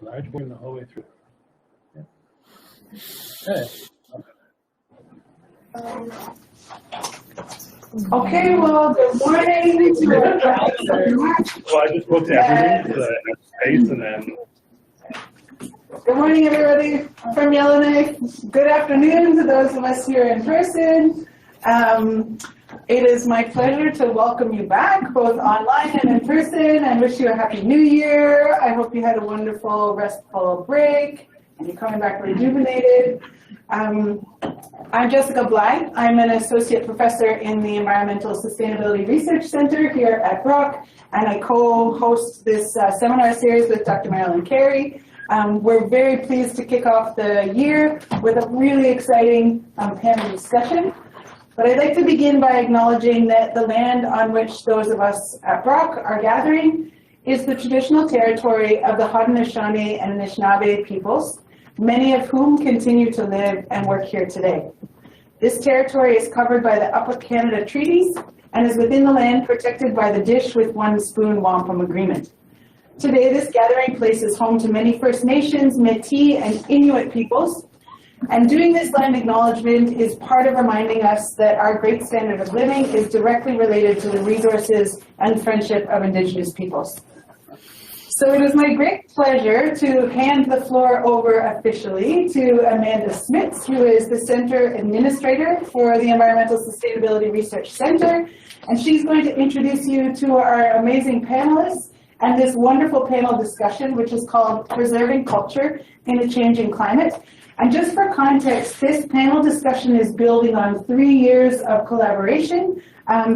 Large board the whole way through. Yeah. Okay. Okay, well, good morning to our guests. Well, I just spoke to everyone so that I have space and then. Good morning, everybody. I'm from Yellowknife. Good afternoon to those of us here in person. It is my pleasure to welcome you back, both online and in person, and wish you a happy new year. I hope you had a wonderful, restful break, and you're coming back rejuvenated. I'm Jessica Bly. I'm an associate professor in the Environmental Sustainability Research Center here at Brock, and I co-host this seminar series with Dr. Marilyn Carey. We're very pleased to kick off the year with a really exciting panel discussion. But I'd like to begin by acknowledging that the land on which those of us at Brock are gathering is the traditional territory of the Haudenosaunee and Anishinaabe peoples, many of whom continue to live and work here today. This territory is covered by the Upper Canada Treaties and is within the land protected by the Dish with One Spoon Wampum Agreement. Today, this gathering place is home to many First Nations, Métis, and Inuit peoples. And doing this land acknowledgement is part of reminding us that our great standard of living is directly related to the resources and friendship of Indigenous peoples. So it is my great pleasure to hand the floor over officially to Amanda Smits, who is the Center Administrator for the Environmental Sustainability Research Center. And she's going to introduce you to our amazing panelists and this wonderful panel discussion, which is called Preserving Culture in a Changing Climate. And just for context, this panel discussion is building on 3 years of collaboration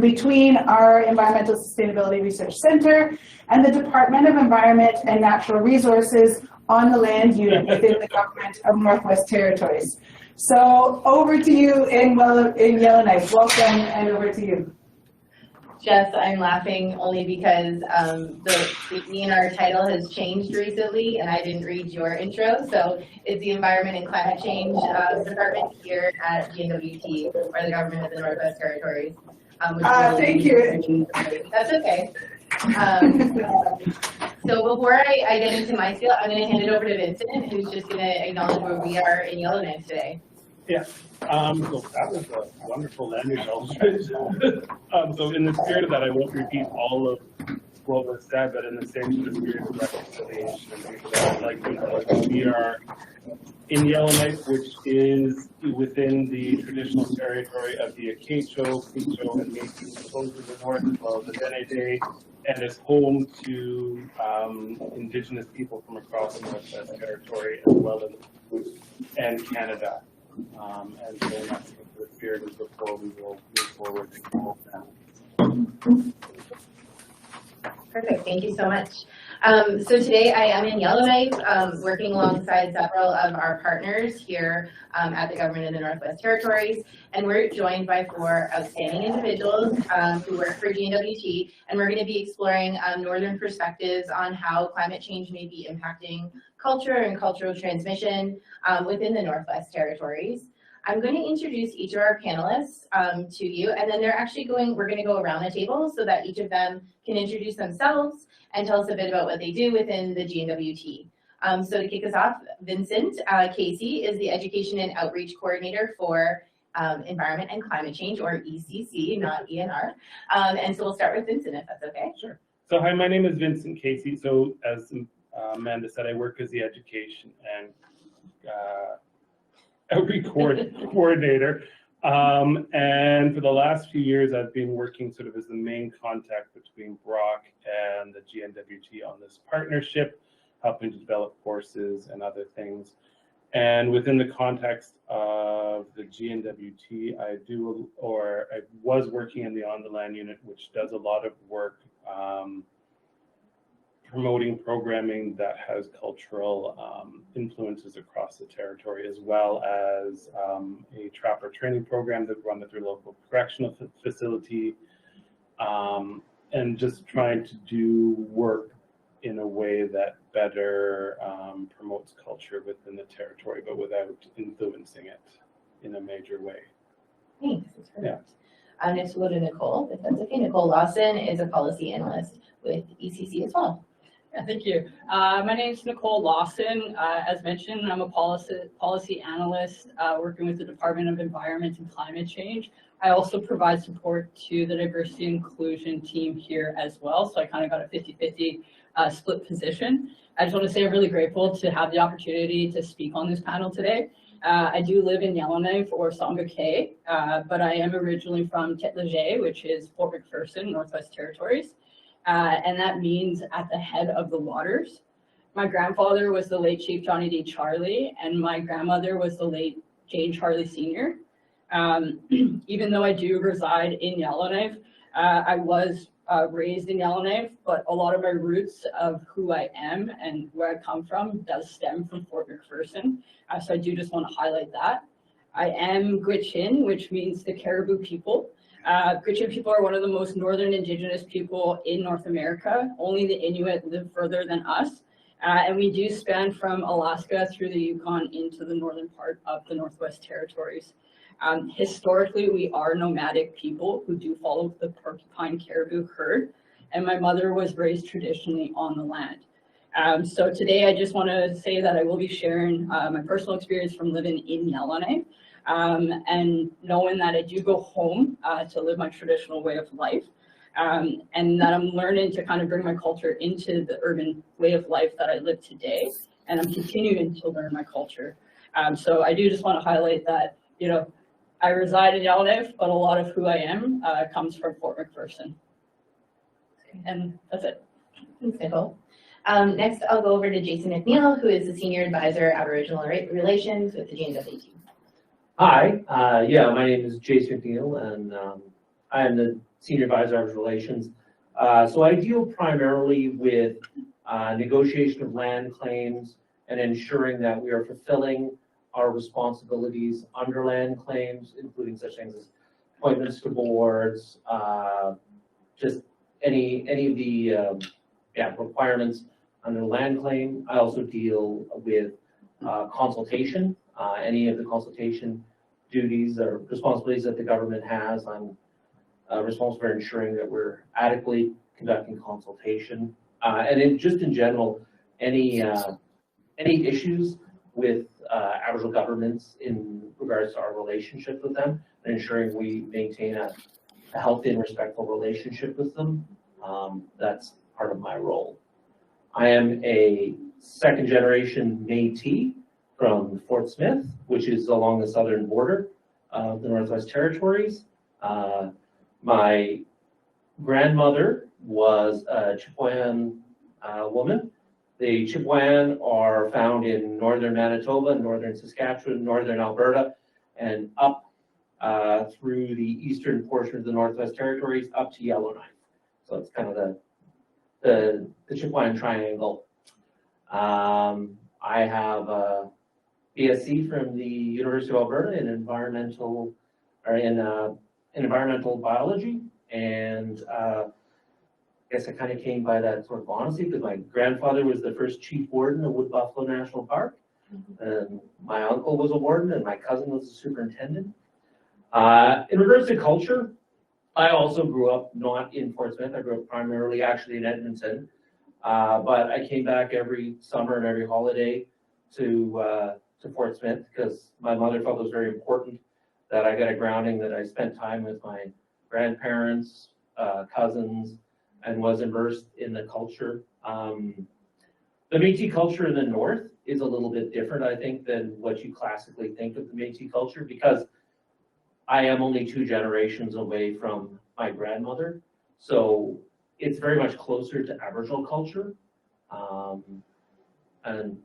between our Environmental Sustainability Research Center and the Department of Environment and Natural Resources on the land unit within the government of Northwest Territories. So over to you in Yellowknife. Welcome, and over to you. Jess, I'm laughing only because the ENR title has changed recently, and I didn't read your intro. So it's the Environment and Climate Change Department here at GNWT, or the Government of the Northwest Territories. Thank you. That's okay. So before I get into my spiel, I'm going to hand it over to Vincent, who's just going to acknowledge where we are in Yellowknife today. Yeah, so that was a wonderful land acknowledgement. So in the spirit of that, I won't repeat all of what was said, but in the same spirit of reconciliation, I'd like to acknowledge we are in Yellowknife, which is within the traditional territory of the Acacho, Picho, and Métis peoples in the north, as well as the Dene, and is home to Indigenous people from across the Northwest Territory, as well as and Canada. And so that's the spirit is before we will move forward and Perfect, thank you so much. So today I am in Yellowknife, working alongside several of our partners here at the Government of the Northwest Territories, and we're joined by 4 outstanding individuals who work for GNWT, and we're going to be exploring northern perspectives on how climate change may be impacting culture and cultural transmission within the Northwest Territories. I'm going to introduce each of our panelists to you, and then we're going to go around the table so that each of them can introduce themselves and tell us a bit about what they do within the GNWT. So to kick us off, Vincent Casey is the Education and Outreach Coordinator for Environment and Climate Change, or ECC, not ENR. And so we'll start with Vincent, if that's okay. Sure. So hi, my name is Vincent Casey. So as Amanda said, I work as the Education and Outreach Coordinator. And for the last few years, I've been working sort of as the main contact between Brock and the GNWT on this partnership, helping to develop courses and other things. And within the context of the GNWT, I was working in the On the Land unit, which does a lot of work promoting programming that has cultural influences across the territory, as well as a trapper training program that run through local correctional facility, and just trying to do work in a way that better promotes culture within the territory, but without influencing it in a major way. Thanks, that's perfect. Yeah. Next we'll go to Nicole, if that's okay. Nicole Lawson is a policy analyst with ECC as well. Yeah, thank you. My name is Nicole Lawson. As mentioned, I'm a policy analyst working with the Department of Environment and Climate Change. I also provide support to the diversity and inclusion team here as well. So I kind of got a 50-50 split position. I just want to say I'm really grateful to have the opportunity to speak on this panel today. I do live in Yellowknife or McKay, but I am originally from Tête-Léger, which is Fort McPherson, Northwest Territories. And that means at the head of the waters. My grandfather was the late Chief Johnny D. Charlie, and my grandmother was the late Jane Charlie Sr. Even though I do reside in Yellowknife, I was raised in Yellowknife, but a lot of my roots of who I am and where I come from does stem from Fort McPherson. So I do just want to highlight that. I am Gwich'in, which means the Caribou people. Gwich'in people are one of the most northern Indigenous people in North America. Only the Inuit live further than us. And we do span from Alaska through the Yukon into the northern part of the Northwest Territories. Historically, we are nomadic people who do follow the porcupine caribou herd. And my mother was raised traditionally on the land. So today I just want to say that I will be sharing my personal experience from living in Yellowknife. And knowing that I do go home to live my traditional way of life, and that I'm learning to kind of bring my culture into the urban way of life that I live today, and I'm continuing to learn my culture. So I do just want to highlight that, you know, I reside in Yellowknife, but a lot of who I am comes from Fort McPherson. And that's it. Thanks, Nicole. Next, I'll go over to Jason McNeill, who is the Senior Advisor, Aboriginal Relations with the GNWT. Hi, my name is Jason McNeill, and I am the Senior Advisor of Relations. So I deal primarily with negotiation of land claims and ensuring that we are fulfilling our responsibilities under land claims, including such things as appointments to boards, just any of the requirements under the land claim. I also deal with consultation. Any of the consultation duties or responsibilities that the government has, I'm responsible for ensuring that we're adequately conducting consultation. And in general, any issues with Aboriginal governments in regards to our relationship with them, and ensuring we maintain a healthy and respectful relationship with them, that's part of my role. I am a second generation Métis from Fort Smith, which is along the southern border of the Northwest Territories. My grandmother was a Chipewyan woman. The Chipewyan are found in northern Manitoba, northern Saskatchewan, northern Alberta, and up through the eastern portion of the Northwest Territories up to Yellowknife. So it's kind of the Chipewyan triangle. I have a BSc from the University of Alberta in environmental biology, and I guess I kind of came by that sort of honesty because my grandfather was the first chief warden of Wood Buffalo National Park, and my uncle was a warden, and my cousin was a superintendent. In regards to culture, I also grew up not in Fort Smith. I grew up primarily actually in Edmonton, but I came back every summer and every holiday to Fort Smith because my mother felt it was very important that I got a grounding, that I spent time with my grandparents, cousins, and was immersed in the culture. The Métis culture in the north is a little bit different, I think, than what you classically think of the Métis culture, because I am only 2 generations away from my grandmother. So it's very much closer to Aboriginal culture. And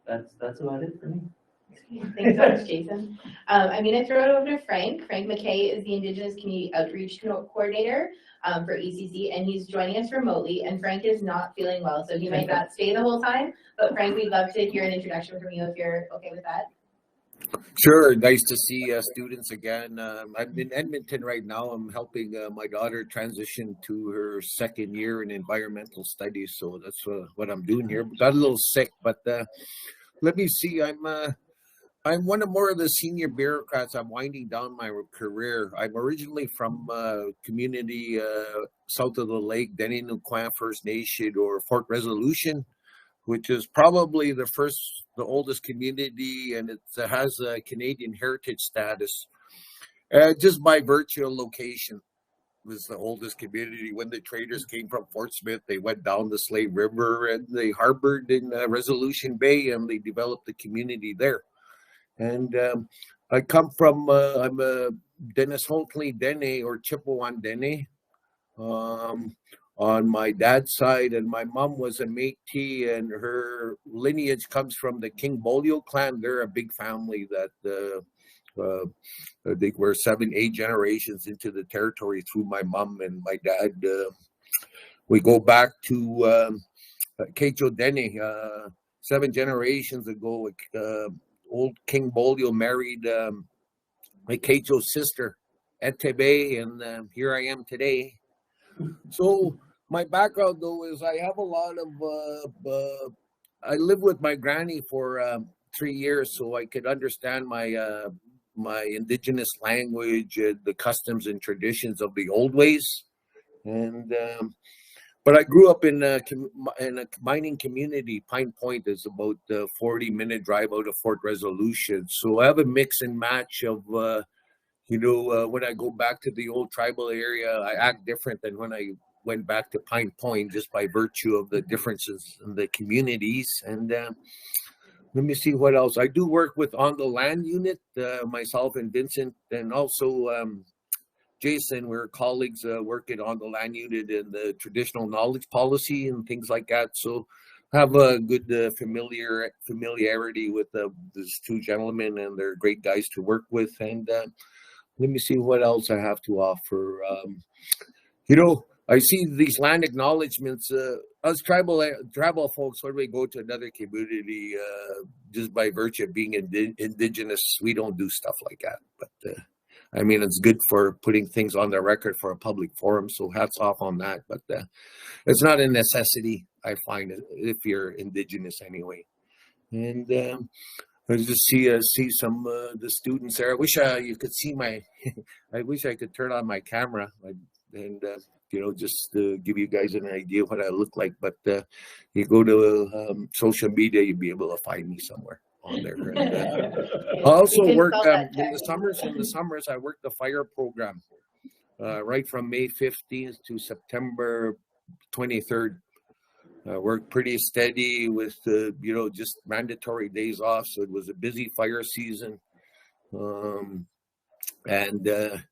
that's about it for me. Thanks so much, Jason. I'm going to throw it over to Frank. Frank McKay is the Indigenous Community Outreach Coordinator for ECC, and he's joining us remotely. And Frank is not feeling well, so he might not stay the whole time. But Frank, we'd love to hear an introduction from you if you're okay with that. Sure. Nice to see students again. I'm in Edmonton right now. I'm helping my daughter transition to her second year in environmental studies. So that's what I'm doing here. Got a little sick, but let me see. I'm I'm one of more of the senior bureaucrats. I'm winding down my career. I'm originally from community south of the lake, Deninuquan First Nation or Fort Resolution, which is probably the oldest community, and it has a Canadian heritage status just by virtue of location. It was the oldest community. When the traders came from Fort Smith, they went down the Slave River and they harbored in Resolution Bay, and they developed the community there. And I come from, I'm a Dennis Holtley Dene or Chippewan Dene on my dad's side, and my mom was a Métis, and her lineage comes from the King Bolio clan. They're a big family that I think we're 7-8 generations into the territory through my mom and my dad. We go back to Kecho Dene, 7 generations ago. Old King Bolio married my Kecho's sister, Etebe, and here I am today. So my background, though, is I have a lot of, I lived with my granny for 3 years, so I could understand my my Indigenous language, the customs and traditions of the old ways. And but I grew up in a mining community. Pine Point is about a 40-minute drive out of Fort Resolution. So I have a mix and match of, when I go back to the old tribal area, I act different than when I went back to Pine Point, just by virtue of the differences in the communities. And let me see what else. I do work with On the Land unit, myself and Vincent, and also Jason. We're colleagues working on the land unit and the traditional knowledge policy and things like that. So have a good familiarity with these 2 gentlemen, and they're great guys to work with. And let me see what else I have to offer. I see these land acknowledgements. Us tribal folks, when we go to another community, just by virtue of being Indigenous, we don't do stuff like that. But I mean, it's good for putting things on the record for a public forum, so hats off on that. But it's not a necessity, I find, if you're Indigenous anyway. And I just see some the students there. I wish you could see I wish I could turn on my camera and just to give you guys an idea of what I look like. But you go to social media, you'll be able to find me somewhere on there. And, I also work in the summers. I work the fire program right from May 15th to September 23rd. Worked pretty steady with just mandatory days off. So it was a busy fire season, and a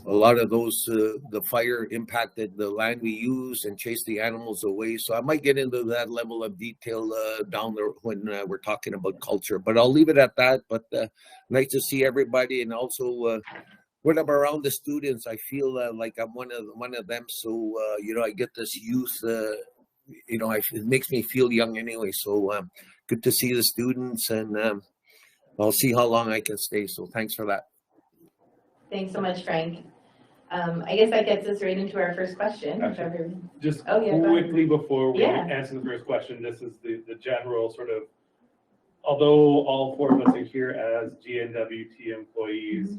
lot of those the fire impacted the land we use and chased the animals away. So I might get into that level of detail down there when we're talking about culture, but I'll leave it at that. But nice to see everybody, and also when I'm around the students, I feel like I'm one of them. So I get this youth. It makes me feel young anyway. So good to see the students, and I'll see how long I can stay. So thanks for that. Thanks so much, Frank. I guess that gets us right into our first question. Just yeah, quickly before we answer the first question, this is the general sort of, although all 4 of us are here as GNWT employees,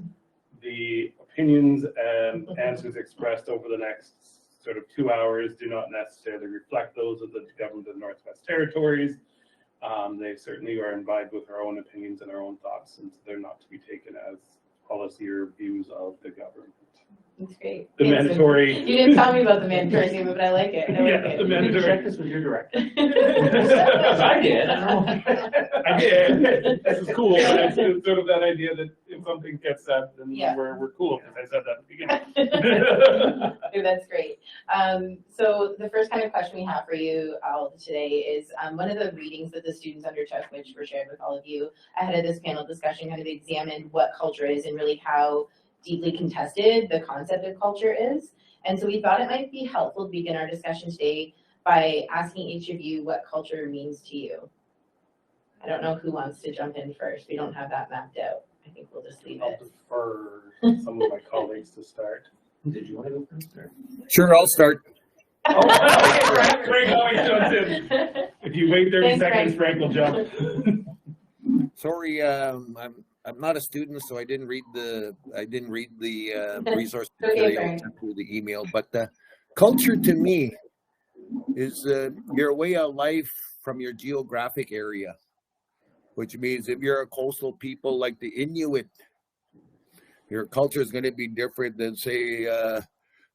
the opinions and answers expressed over the next sort of 2 hours do not necessarily reflect those of the government of the Northwest Territories. They certainly are imbibed with our own opinions and our own thoughts, and they're not to be taken as policy or views of the government. That's great. The mandatory. You didn't tell me about the mandatory statement, but I like it. The mandatory. Check this with your director. I did. I did. This is cool, but it's sort of that idea that if something gets said, then we're cool, because I said that at the beginning. That's great. So the first kind of question we have for you all today is one of the readings that the students undertook, which were shared with all of you ahead of this panel discussion, kind of examined what culture is and really how deeply contested the concept of culture is. And so we thought it might be helpful to begin our discussion today by asking each of you what culture means to you. I don't know who wants to jump in first. We don't have that mapped out. I think we'll just leave I'll it. defer some of my colleagues to start. Did you want to go first? Or? Sure, I'll start. Frank always jumps in. If you wait 30 seconds, Frank will jump. Sorry, I'm not a student, so I didn't read the resource Okay, material Frank. sent through the email. But culture to me is your way of life from your geographic area, which means if you're a coastal people like the Inuit, your culture is going to be different than, say,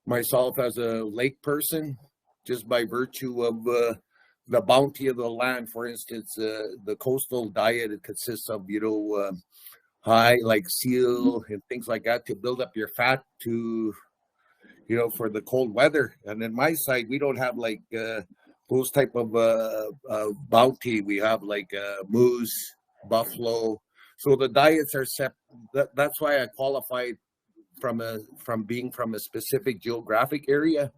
myself as a lake person, just by virtue of the bounty of the land. For instance, the coastal diet, it consists of, high like seal and things like that to build up your fat to, for the cold weather. And in my side, we don't have like those type of bounty. We have like moose, buffalo. So the diets are set. That's why I qualified from being from a specific geographic area.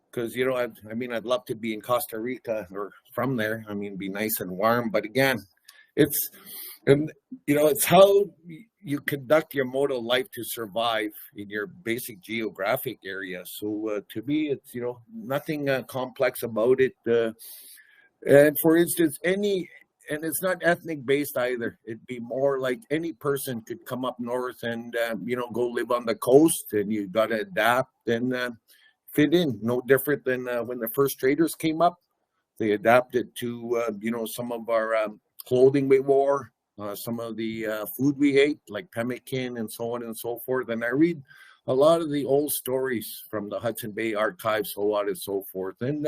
Because, I'd love to be in Costa Rica or from there. Be nice and warm. But again, it's how you conduct your mode of life to survive in your basic geographic area. So to me, it's, nothing complex about it. And for instance, and it's not ethnic based either. It'd be more like any person could come up north and, go live on the coast, and you got to adapt and fit in. No different than when the first traders came up. They adapted to, some of our clothing we wore, some of the food we ate, like pemmican and so on and so forth. And I read a lot of the old stories from the Hudson Bay archives, so on and so forth. And,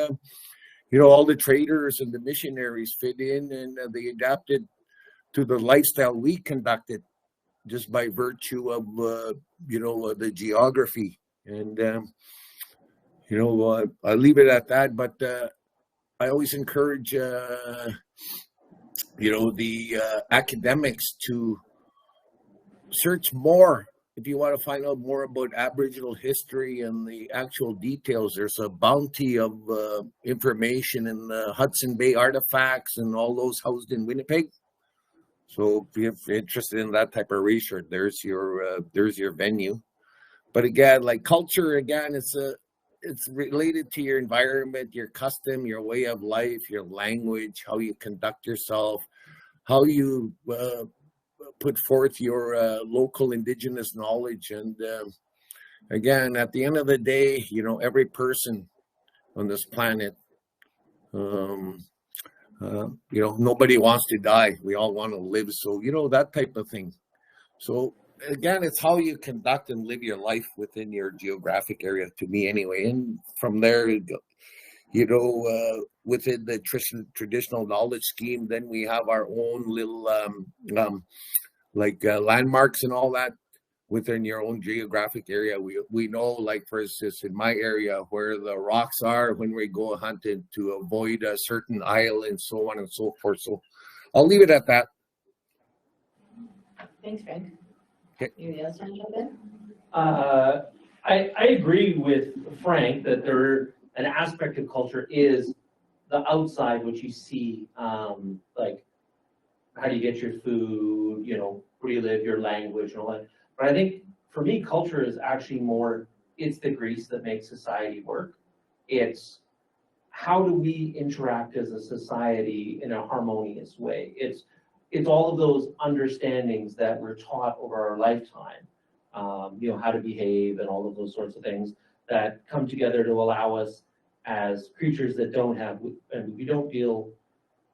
all the traders and the missionaries fit in, and they adapted to the lifestyle we conducted just by virtue of, the geography. And, I leave it at that. But I always encourage, the academics to search more. If you want to find out more about Aboriginal history and the actual details, there's a bounty of information in the Hudson Bay artifacts and all those housed in Winnipeg. So if you're interested in that type of research, there's your venue. But again, like culture, again, it's related to your environment, your custom, your way of life, your language, how you conduct yourself, how you put forth your local Indigenous knowledge. And again, at the end of the day, every person on this planet, nobody wants to die. We all want to live. So, that type of thing. So again, it's how you conduct and live your life within your geographic area, to me anyway. And from there, within the traditional knowledge scheme, then we have our own little landmarks and all that within your own geographic area. We know, like for instance, in my area where the rocks are when we go hunting to avoid a certain island, so on and so forth. So I'll leave it at that. Thanks, Frank. Okay. Anybody else want to jump in? I agree with Frank that an aspect of culture is the outside, what you see, like how do you get your food, where you live, your language, and all that. But I think for me, culture is actually more, it's the grease that makes society work. It's how do we interact as a society in a harmonious way. It's all of those understandings that we're taught over our lifetime, how to behave and all of those sorts of things that come together to allow us as creatures that we don't deal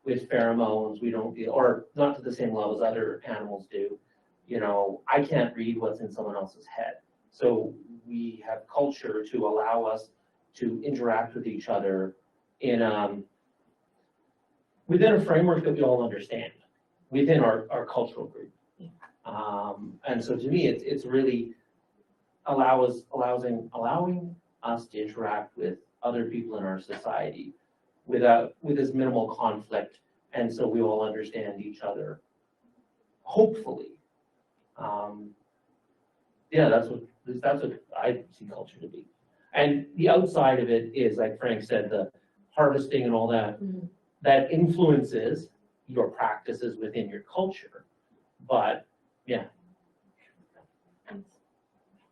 with pheromones, we don't deal, or not to the same level as other animals do. I can't read what's in someone else's head. So we have culture to allow us to interact with each other within a framework that we all understand, within our cultural group. And so to me, it's really allowing us to interact with other people in our society with as minimal conflict, and so we all understand each other, hopefully. That's what I see culture to be. And the outside of it is, like Frank said, the harvesting and all that, that influences your practices within your culture. But yeah.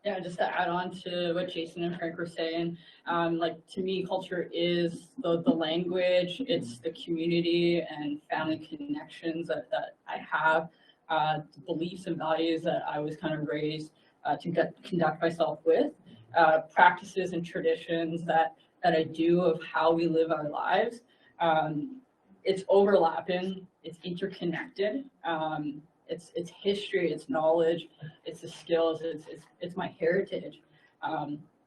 Yeah, just to add on to what Jason and Frank were saying, to me, culture is the language, it's the community and family connections that I have. the beliefs and values that I was kind of raised to conduct myself with, practices and traditions that I do of how we live our lives. It's overlapping, it's interconnected, it's history, it's knowledge, it's the skills, it's my heritage.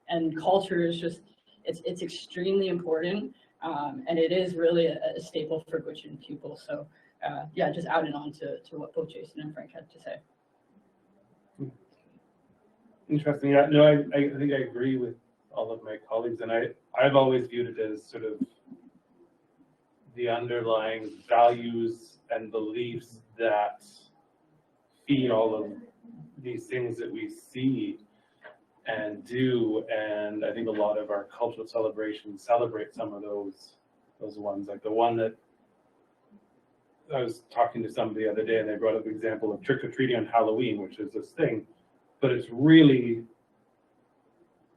And culture is just, it's extremely important, and it is really a staple for Gwich'in people. So yeah, just adding on to what both Jason and Frank had to say. Interesting. Yeah, no, I think I agree with all of my colleagues, and I've always viewed it as sort of the underlying values and beliefs that feed all of these things that we see and do. And I think a lot of our cultural celebrations celebrate some of those ones. Like the one that I was talking to somebody the other day, and they brought up the example of trick-or-treating on Halloween, which is this thing, but it's really,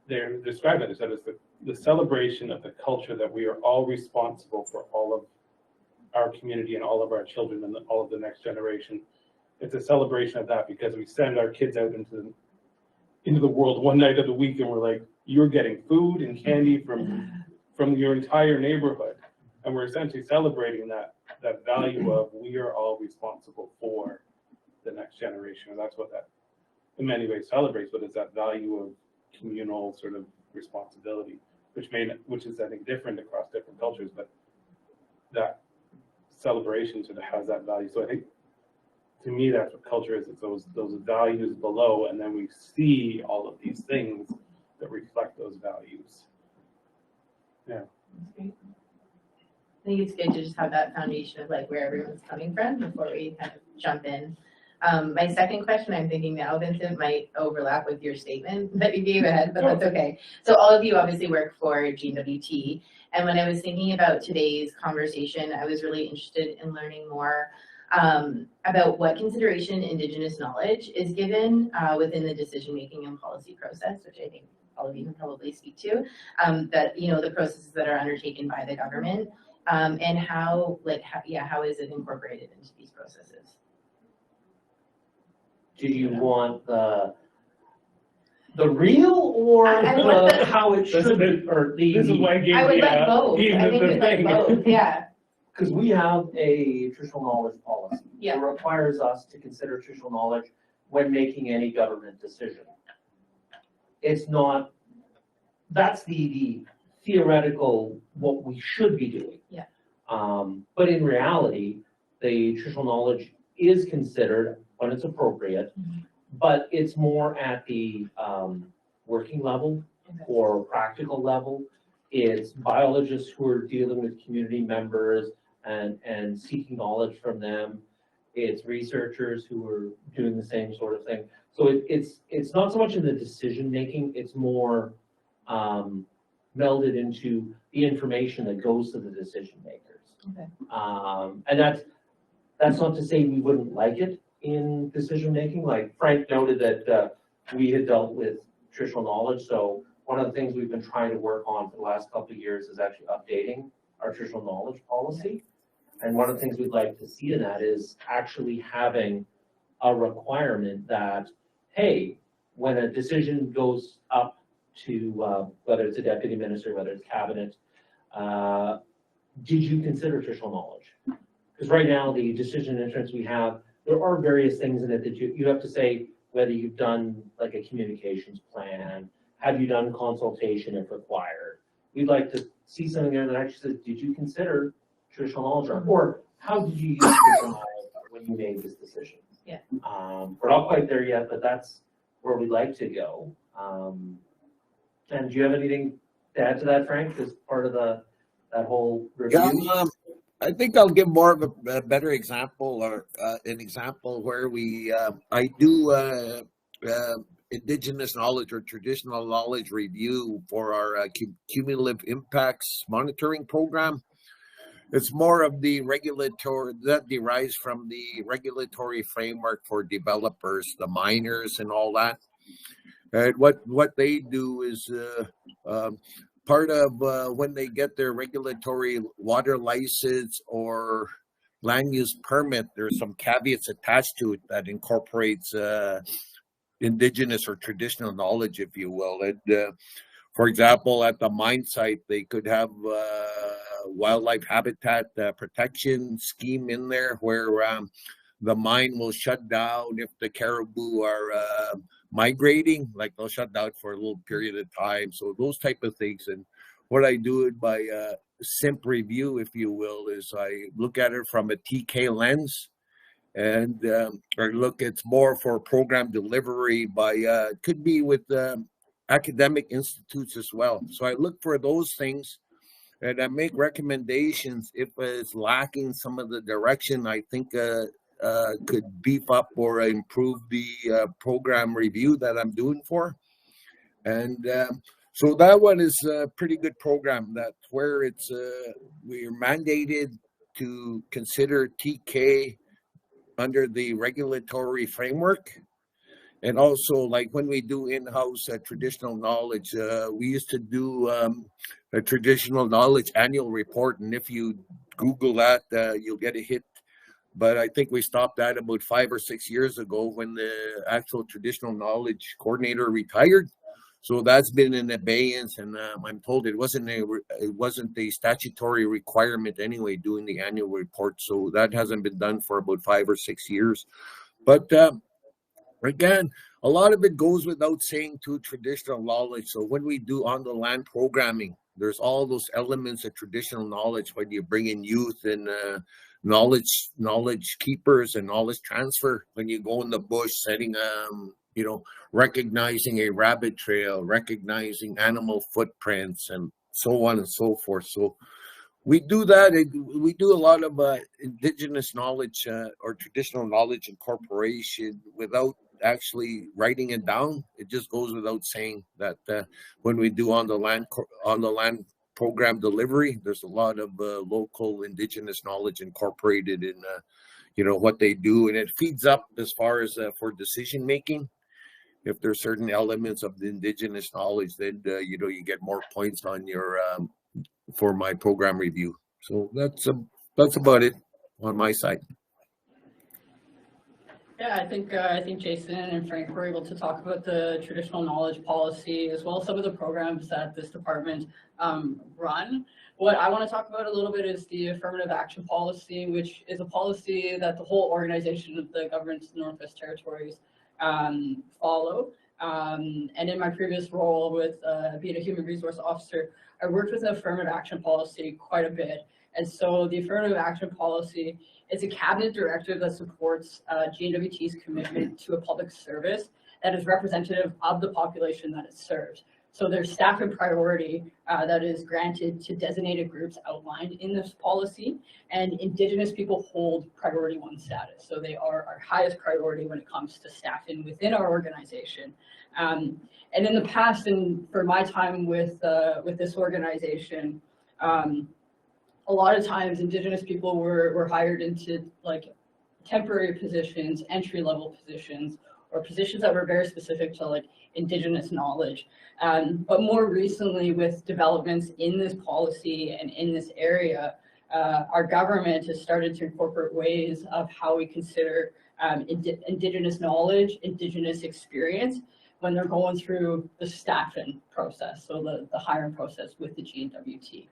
they're describing it as the celebration of the culture that we are all responsible for all of our community and all of our children and all of the next generation. It's a celebration of that because we send our kids out into the world one night of the week, and we're like, you're getting food and candy from your entire neighborhood, and we're essentially celebrating that value of we are all responsible for the next generation, and that's what that in many ways celebrates. But it's that value of communal sort of responsibility, which is I think different across different cultures, but that celebration sort of has that value. So I think to me that's what culture is. It's those values below, and then we see all of these things that reflect those values. Yeah. That's great. I think it's good to just have that foundation of like where everyone's coming from before we kind of jump in. My second question, I'm thinking now, Vincent, might overlap with your statement that you gave ahead, but that's okay. So all of you obviously work for GNWT, and when I was thinking about today's conversation, I was really interested in learning more about what consideration Indigenous knowledge is given within the decision-making and policy process, which I think all of you can probably speak to, that, you know, the processes that are undertaken by the government, and how is it incorporated into these processes? Do you want the real or how it should be, or This is why I gave I would the, like both. gave I the think we'd like thing. both, yeah. Because we have a traditional knowledge policy. Yeah. It requires us to consider traditional knowledge when making any government decision. It's not, that's the theoretical, what we should be doing. Yeah. But in reality, the traditional knowledge is considered when it's appropriate, but it's more at the working level or practical level. It's biologists who are dealing with community members and seeking knowledge from them. It's researchers who are doing the same sort of thing. So it's not so much in the decision making, it's more melded into the information that goes to the decision makers. Okay. And that's not to say we wouldn't like it in decision making. Like Frank noted that we had dealt with traditional knowledge. So one of the things we've been trying to work on for the last couple of years is actually updating our traditional knowledge policy. And one of the things we'd like to see in that is actually having a requirement that, hey, when a decision goes up to whether it's a deputy minister, whether it's cabinet, did you consider traditional knowledge? Because right now the decision entrance we have, there are various things in it that you have to say whether you've done like a communications plan, have you done consultation if required. We'd like to see something there that actually says, did you consider traditional knowledge, or how did you use traditional knowledge when you made this decision? Yeah. We're not quite there yet, but that's where we'd like to go. And do you have anything to add to that, Frank, as part of that whole review? Yeah, I think I'll give more of a better example, or an example where I do Indigenous knowledge or traditional knowledge review for our cumulative impacts monitoring program. It's more of the regulatory, that derives from the regulatory framework for developers, the miners and all that. And what they do is part of when they get their regulatory water license or land use permit, there's some caveats attached to it that incorporates indigenous or traditional knowledge, if you will. And for example, at the mine site, they could have wildlife habitat protection scheme in there where the mine will shut down if the caribou are migrating, like they'll shut down for a little period of time. So those type of things. And what I do it by simp review, if you will, is I look at it from a TK lens, and or look, it's more for program delivery by it could be with academic institutes as well. So I look for those things, and I make recommendations if it's lacking some of the direction I think could beef up or improve the program review that I'm doing for. And so that one is a pretty good program. That's where it's we're mandated to consider TK under the regulatory framework. And also, like when we do in-house traditional knowledge, we used to do a traditional knowledge annual report. And if you Google that, you'll get a hit. But I think we stopped that about 5 or 6 years ago when the actual traditional knowledge coordinator retired. So that's been in abeyance, and I'm told it wasn't a statutory requirement anyway, doing the annual report. So that hasn't been done for about 5 or 6 years. But again, a lot of it goes without saying to traditional knowledge. So when we do on the land programming, there's all those elements of traditional knowledge when you bring in youth and knowledge keepers and knowledge transfer. When you go in the bush, setting recognizing a rabbit trail, recognizing animal footprints, and so on and so forth. So we do that. We do a lot of indigenous knowledge or traditional knowledge incorporation without actually writing it down. It just goes without saying that when we do on the land program delivery, there's a lot of local indigenous knowledge incorporated in what they do, and it feeds up as far as for decision making. If there's certain elements of the indigenous knowledge, then you get more points on your for my program review. So that's about it on my side. Yeah, I think Jason and Frank were able to talk about the traditional knowledge policy as well as some of the programs that this department run. What I want to talk about a little bit is the affirmative action policy, which is a policy that the whole organization of the government of the Northwest Territories follow. And in my previous role with being a human resource officer, I worked with the affirmative action policy quite a bit. And so the affirmative action policy is a cabinet directive that supports GNWT's commitment to a public service that is representative of the population that it serves. So there's staff and priority that is granted to designated groups outlined in this policy, and Indigenous people hold priority 1 status. So they are our highest priority when it comes to staffing within our organization. And in the past, and for my time with this organization, a lot of times Indigenous people were hired into like temporary positions, entry-level positions, or positions that were very specific to like Indigenous knowledge. But more recently, with developments in this policy and in this area, our government has started to incorporate ways of how we consider Indigenous knowledge, Indigenous experience when they're going through the staffing process, so the hiring process with the GNWT.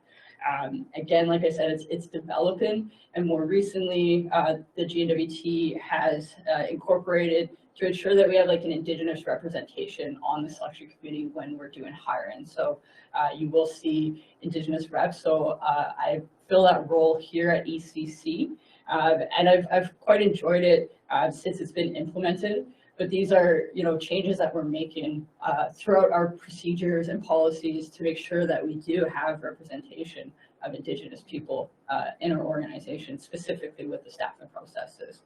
Again, like I said, it's developing, and more recently, the GNWT has incorporated to ensure that we have like an Indigenous representation on the selection committee when we're doing hiring. So you will see Indigenous reps. So I fill that role here at ECC, and I've quite enjoyed it since it's been implemented. But these are, changes that we're making throughout our procedures and policies to make sure that we do have representation of Indigenous people in our organization, specifically with the staffing processes.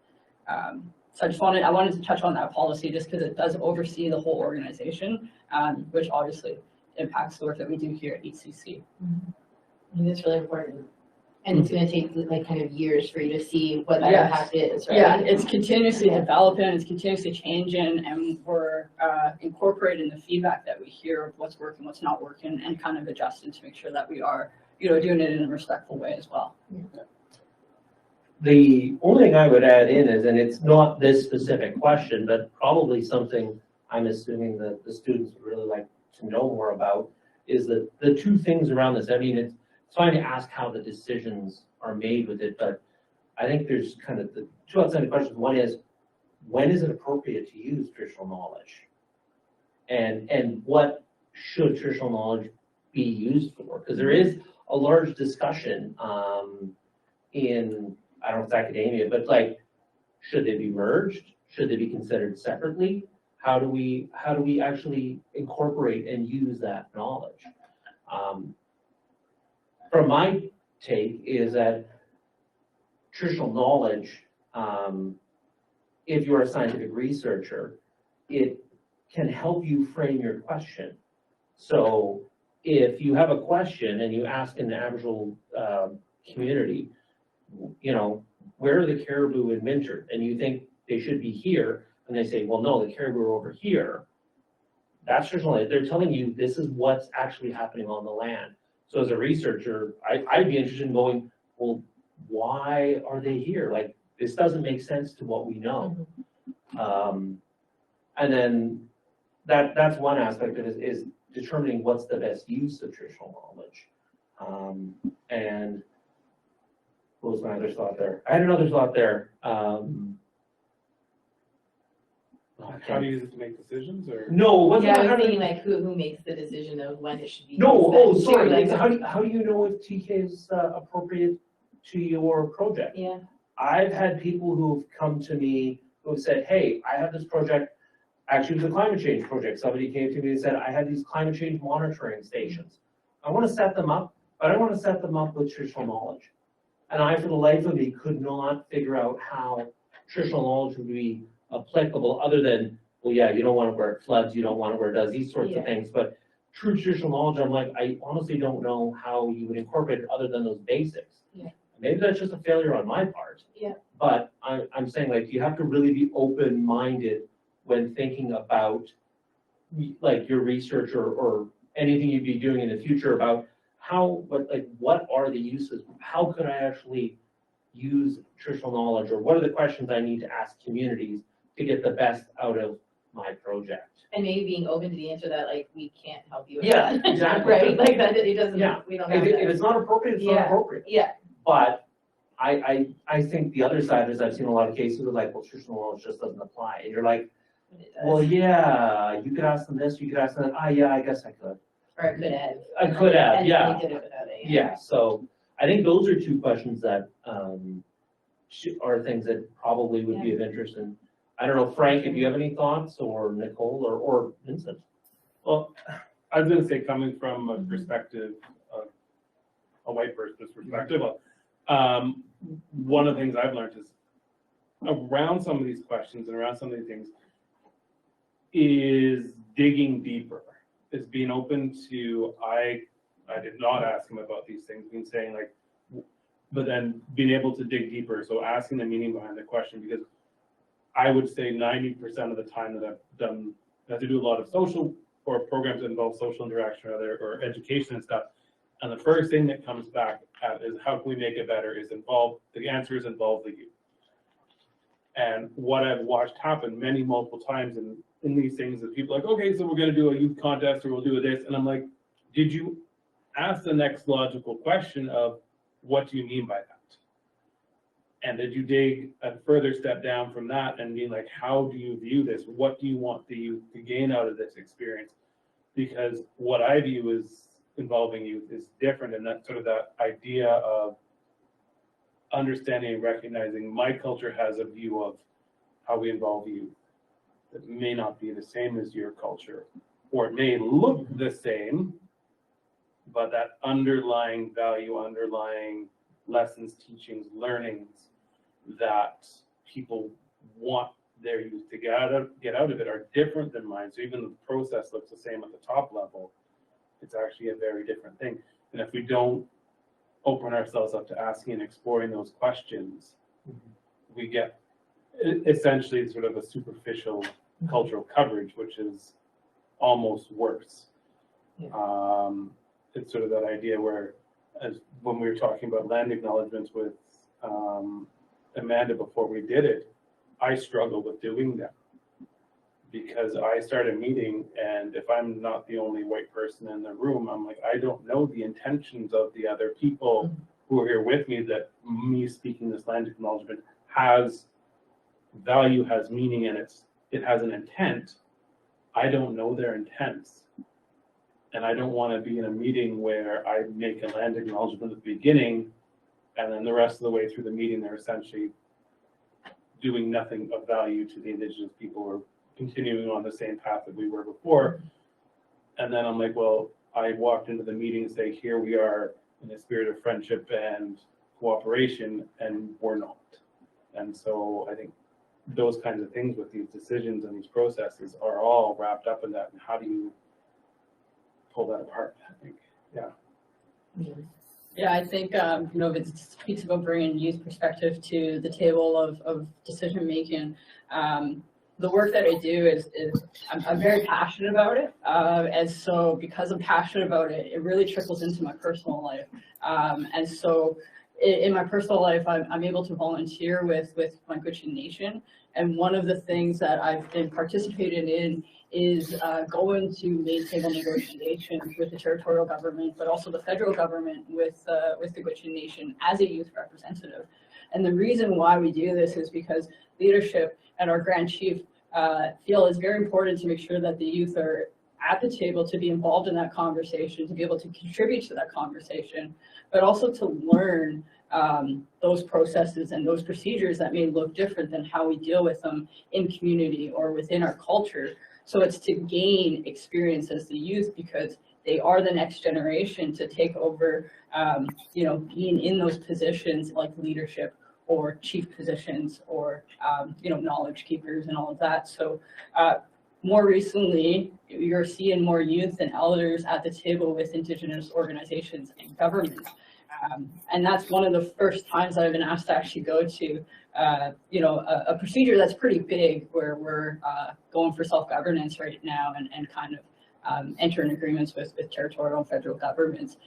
So I wanted to touch on that policy just because it does oversee the whole organization, which obviously impacts the work that we do here at ECC. I think it's really important. And it's going to take like kind of years for you to see what that impact is, right? Yeah, it's continuously developing, it's continuously changing, and we're incorporating the feedback that we hear of what's working, what's not working, and kind of adjusting to make sure that we are, doing it in a respectful way as well. The only thing I would add in is, and it's not this specific question, but probably something I'm assuming that the students would really like to know more about, is that the two things around this. I mean, it's fine to ask how the decisions are made with it, but I think there's kind of the two outstanding questions. One is, when is it appropriate to use traditional knowledge? And what should traditional knowledge be used for? Because there is a large discussion in, I don't know if it's academia, but like, should they be merged? Should they be considered separately? How do we actually incorporate and use that knowledge? From my take is that traditional knowledge, if you're a scientific researcher, it can help you frame your question. So if you have a question and you ask an Aboriginal community, you know, where are the caribou in winter? And you think they should be here, and they say, well, no, the caribou are over here. That's traditional. They're telling you this is what's actually happening on the land. So as a researcher, I'd be interested in going, well, why are they here? Like, this doesn't make sense to what we know. And then that's one aspect of it, is determining what's the best use of traditional knowledge. And what was my other thought there? I had another thought there. How do you use it to make decisions, or? No, it wasn't. Yeah, I how was do thinking you- like who makes the decision of when it should be. No, used, oh, but sorry. sure, like, It's how do you know if TK is appropriate to your project? yeah. I've had people who've come to me who said, hey, I have this project, actually it was a climate change project. Somebody came to me and said, I have these climate change monitoring stations. I want to set them up, but I want to set them up with traditional knowledge. And I, for the life of me, could not figure out how traditional knowledge would be applicable other than, well, yeah, you don't want it where it floods, you don't want it where it does these sorts of things. But true traditional knowledge, I'm like, I honestly don't know how you would incorporate it other than those basics. Yeah. Maybe that's just a failure on my part. Yeah. But I'm saying, like, you have to really be open-minded when thinking about like your research or anything you'd be doing in the future about what are the uses? How could I actually use traditional knowledge, or what are the questions I need to ask communities to get the best out of my project? And maybe being open to the answer that like we can't help you with Yeah, that. exactly. Right? Like that it doesn't, Yeah. we don't If, have if that. it's not appropriate, it's not Yeah. appropriate. Yeah. But I think the other side is I've seen a lot of cases where like, well, traditional knowledge just doesn't apply. And you're like, But it does. well, yeah, you could ask them this, you could ask them that. Yeah, I guess I could. Or it could have. I could have, And yeah. we did it without it. Yeah, so I think those are two questions that are things that probably would be of interest. And I don't know, Frank, if you have any thoughts, or Nicole, or Vincent. Well, I was gonna say, coming from a perspective of a white person's perspective, one of the things I've learned is around some of these questions and around some of these things is digging deeper, is being open to, I did not ask him about these things, being saying like, but then being able to dig deeper. So asking the meaning behind the question, because I would say 90% of the time that I've done, I have to do a lot of social or programs that involve social interaction or education and stuff. And the first thing that comes back at is how can we make it better, is the answer is involve the youth. And what I've watched happen multiple times in these things is people are like, okay, so we're gonna do a youth contest or we'll do this. And I'm like, did you ask the next logical question of what do you mean by that? And did you dig a further step down from that and be like, how do you view this? What do you want the youth to gain out of this experience? Because what I view as involving youth is different, and that's sort of that idea of understanding and recognizing my culture has a view of how we involve youth that may not be the same as your culture, or it may look the same, but that underlying value, underlying lessons, teachings, learnings that people want their youth to get out of it are different than mine. So even the process looks the same at the top level, it's actually a very different thing. And if we don't open ourselves up to asking and exploring those questions, we get essentially sort of a superficial cultural coverage, which is almost worse. It's sort of that idea where, as when we were talking about land acknowledgements with Amanda, before we did it, I struggled with doing that. Because I start a meeting, and if I'm not the only white person in the room, I'm like, I don't know the intentions of the other people who are here with me, that me speaking this land acknowledgement has value, has meaning, and it has an intent. I don't know their intents. And I don't want to be in a meeting where I make a land acknowledgement at the beginning, and then the rest of the way through the meeting, they're essentially doing nothing of value to the Indigenous people, or continuing on the same path that we were before. And then I'm like, well, I walked into the meeting and say, here we are in a spirit of friendship and cooperation, and we're not. And so I think those kinds of things with these decisions and these processes are all wrapped up in that. And how do you pull that apart? I think, yeah. Yeah, I think, it speaks about bringing youth perspective to the table of decision making. The work that I do is I'm very passionate about it. And so because I'm passionate about it, it really trickles into my personal life. And so in my personal life, I'm able to volunteer with my Gwich'in Nation. And one of the things that I've been participating in is going to main table negotiations with the territorial government, but also the federal government with the Gwich'in Nation as a youth representative. And the reason why we do this is because leadership and our Grand Chief feel it's very important to make sure that the youth are at the table, to be involved in that conversation, to be able to contribute to that conversation, but also to learn those processes and those procedures that may look different than how we deal with them in community or within our culture. So it's to gain experience as the youth, because they are the next generation to take over, being in those positions like leadership or chief positions, or knowledge keepers and all of that. So more recently, you're seeing more youth and elders at the table with Indigenous organizations and government. And that's one of the first times I've been asked to actually go to, a procedure that's pretty big, where we're going for self-governance right now, and kind of entering agreements with territorial and federal governments.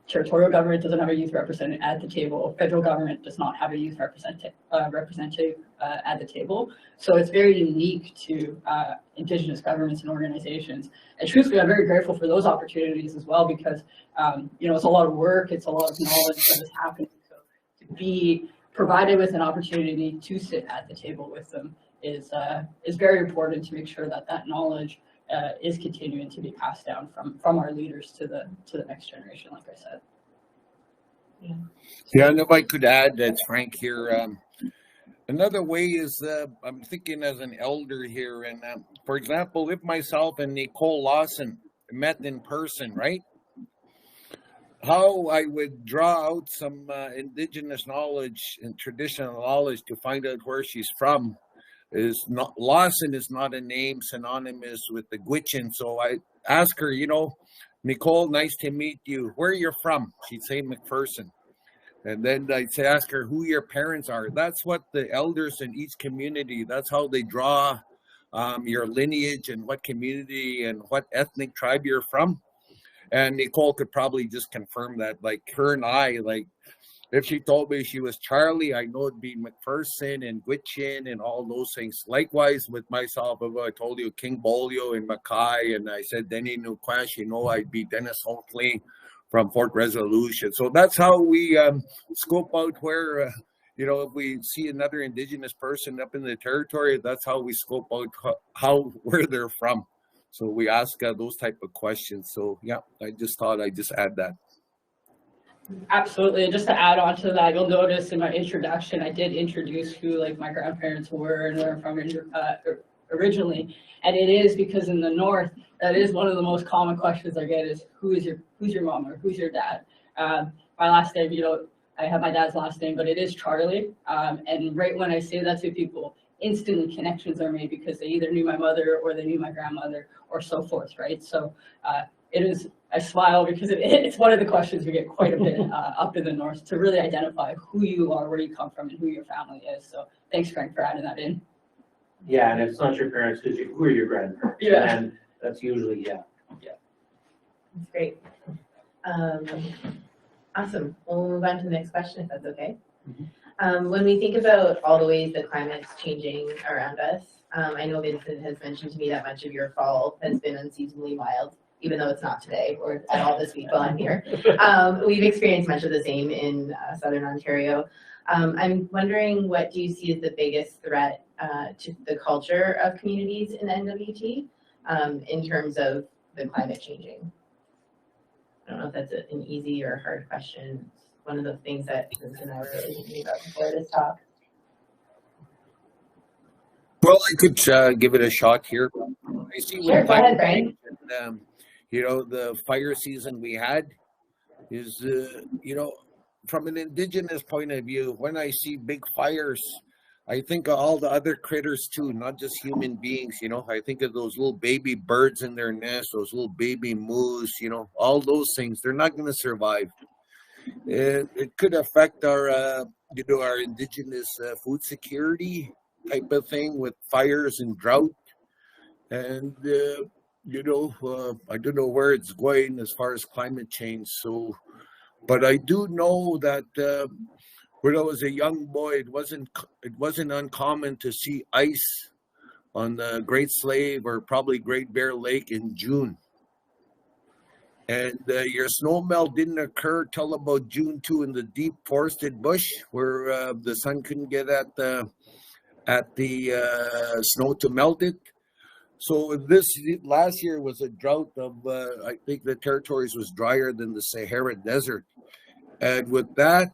Territorial government doesn't have a youth representative at the table. Federal government does not have a youth representative at the table. So it's very unique to Indigenous governments and organizations. And truthfully, I'm very grateful for those opportunities as well, because it's a lot of work, it's a lot of knowledge that is happening. So to be provided with an opportunity to sit at the table with them is very important, to make sure that that knowledge is continuing to be passed down from our leaders to the next generation, like I said. Yeah, and if I could add, that's Frank here. Another way is, I'm thinking as an elder here, and for example, if myself and Nicole Lawson met in person, right? How I would draw out some Indigenous knowledge and traditional knowledge to find out where she's from. Is not, Lawson is not a name synonymous with the Gwich'in. So I ask her, Nicole, nice to meet you. Where you're from? She'd say McPherson. And then I'd say, ask her who your parents are. That's what the elders in each community, that's how they draw your lineage and what community and what ethnic tribe you're from. And Nicole could probably just confirm that, like her and I, like, if she told me she was Charlie, I know it'd be McPherson and Gwich'in and all those things. Likewise with myself, if I told you King Bolio and McKay, and I said Denny Nukwash, I'd be Dennis Holtley from Fort Resolution. So that's how we scope out where, if we see another Indigenous person up in the territory, that's how we scope out where they're from. So we ask those type of questions. So yeah, I just thought I'd just add that. Absolutely. And just to add on to that, you'll notice in my introduction, I did introduce who my grandparents were and where I'm from originally. And it is because in the North, that is one of the most common questions I get is, who's your mom or who's your dad? My last name, I have my dad's last name, but it is Charlie. And right when I say that to people, instantly connections are made, because they either knew my mother or they knew my grandmother or so forth, right? So it is, I smile because it's one of the questions we get quite a bit up in the North, to really identify who you are, where you come from, and who your family is. So thanks, Frank, for adding that in. Yeah, and if it's not your parents, who are your grandparents? Yeah. And that's usually, yeah. That's great. Awesome. We'll move on to the next question, if that's okay. When we think about all the ways the climate's changing around us, I know Vincent has mentioned to me that much of your fall has been unseasonably mild, even though it's not today or at all this week while I'm here. We've experienced much of the same in Southern Ontario. I'm wondering, what do you see as the biggest threat to the culture of communities in NWT in terms of the climate changing? I don't know if that's an easy or hard question. It's one of the things that Vincent and I were really thinking about before this talk. Well, I could give it a shot here. I see with Sure, go ahead, climate Brian. change and, you know, the fire season we had is, you know, from an Indigenous point of view, when I see big fires, I think of all the other critters too, not just human beings, you know. I think of those little baby birds in their nest, those little baby moose, you know, all those things. They're not going to survive. It could affect our, you know, our Indigenous food security type of thing with fires and drought. And, you know, I don't know where it's going as far as climate change. So, but I do know that when I was a young boy, it wasn't uncommon to see ice on the Great Slave or probably Great Bear Lake in June. And your snow melt didn't occur till about June 2 in the deep forested bush where the sun couldn't get at the snow to melt it. So this last year was a drought of, I think the territories was drier than the Sahara Desert. And with that,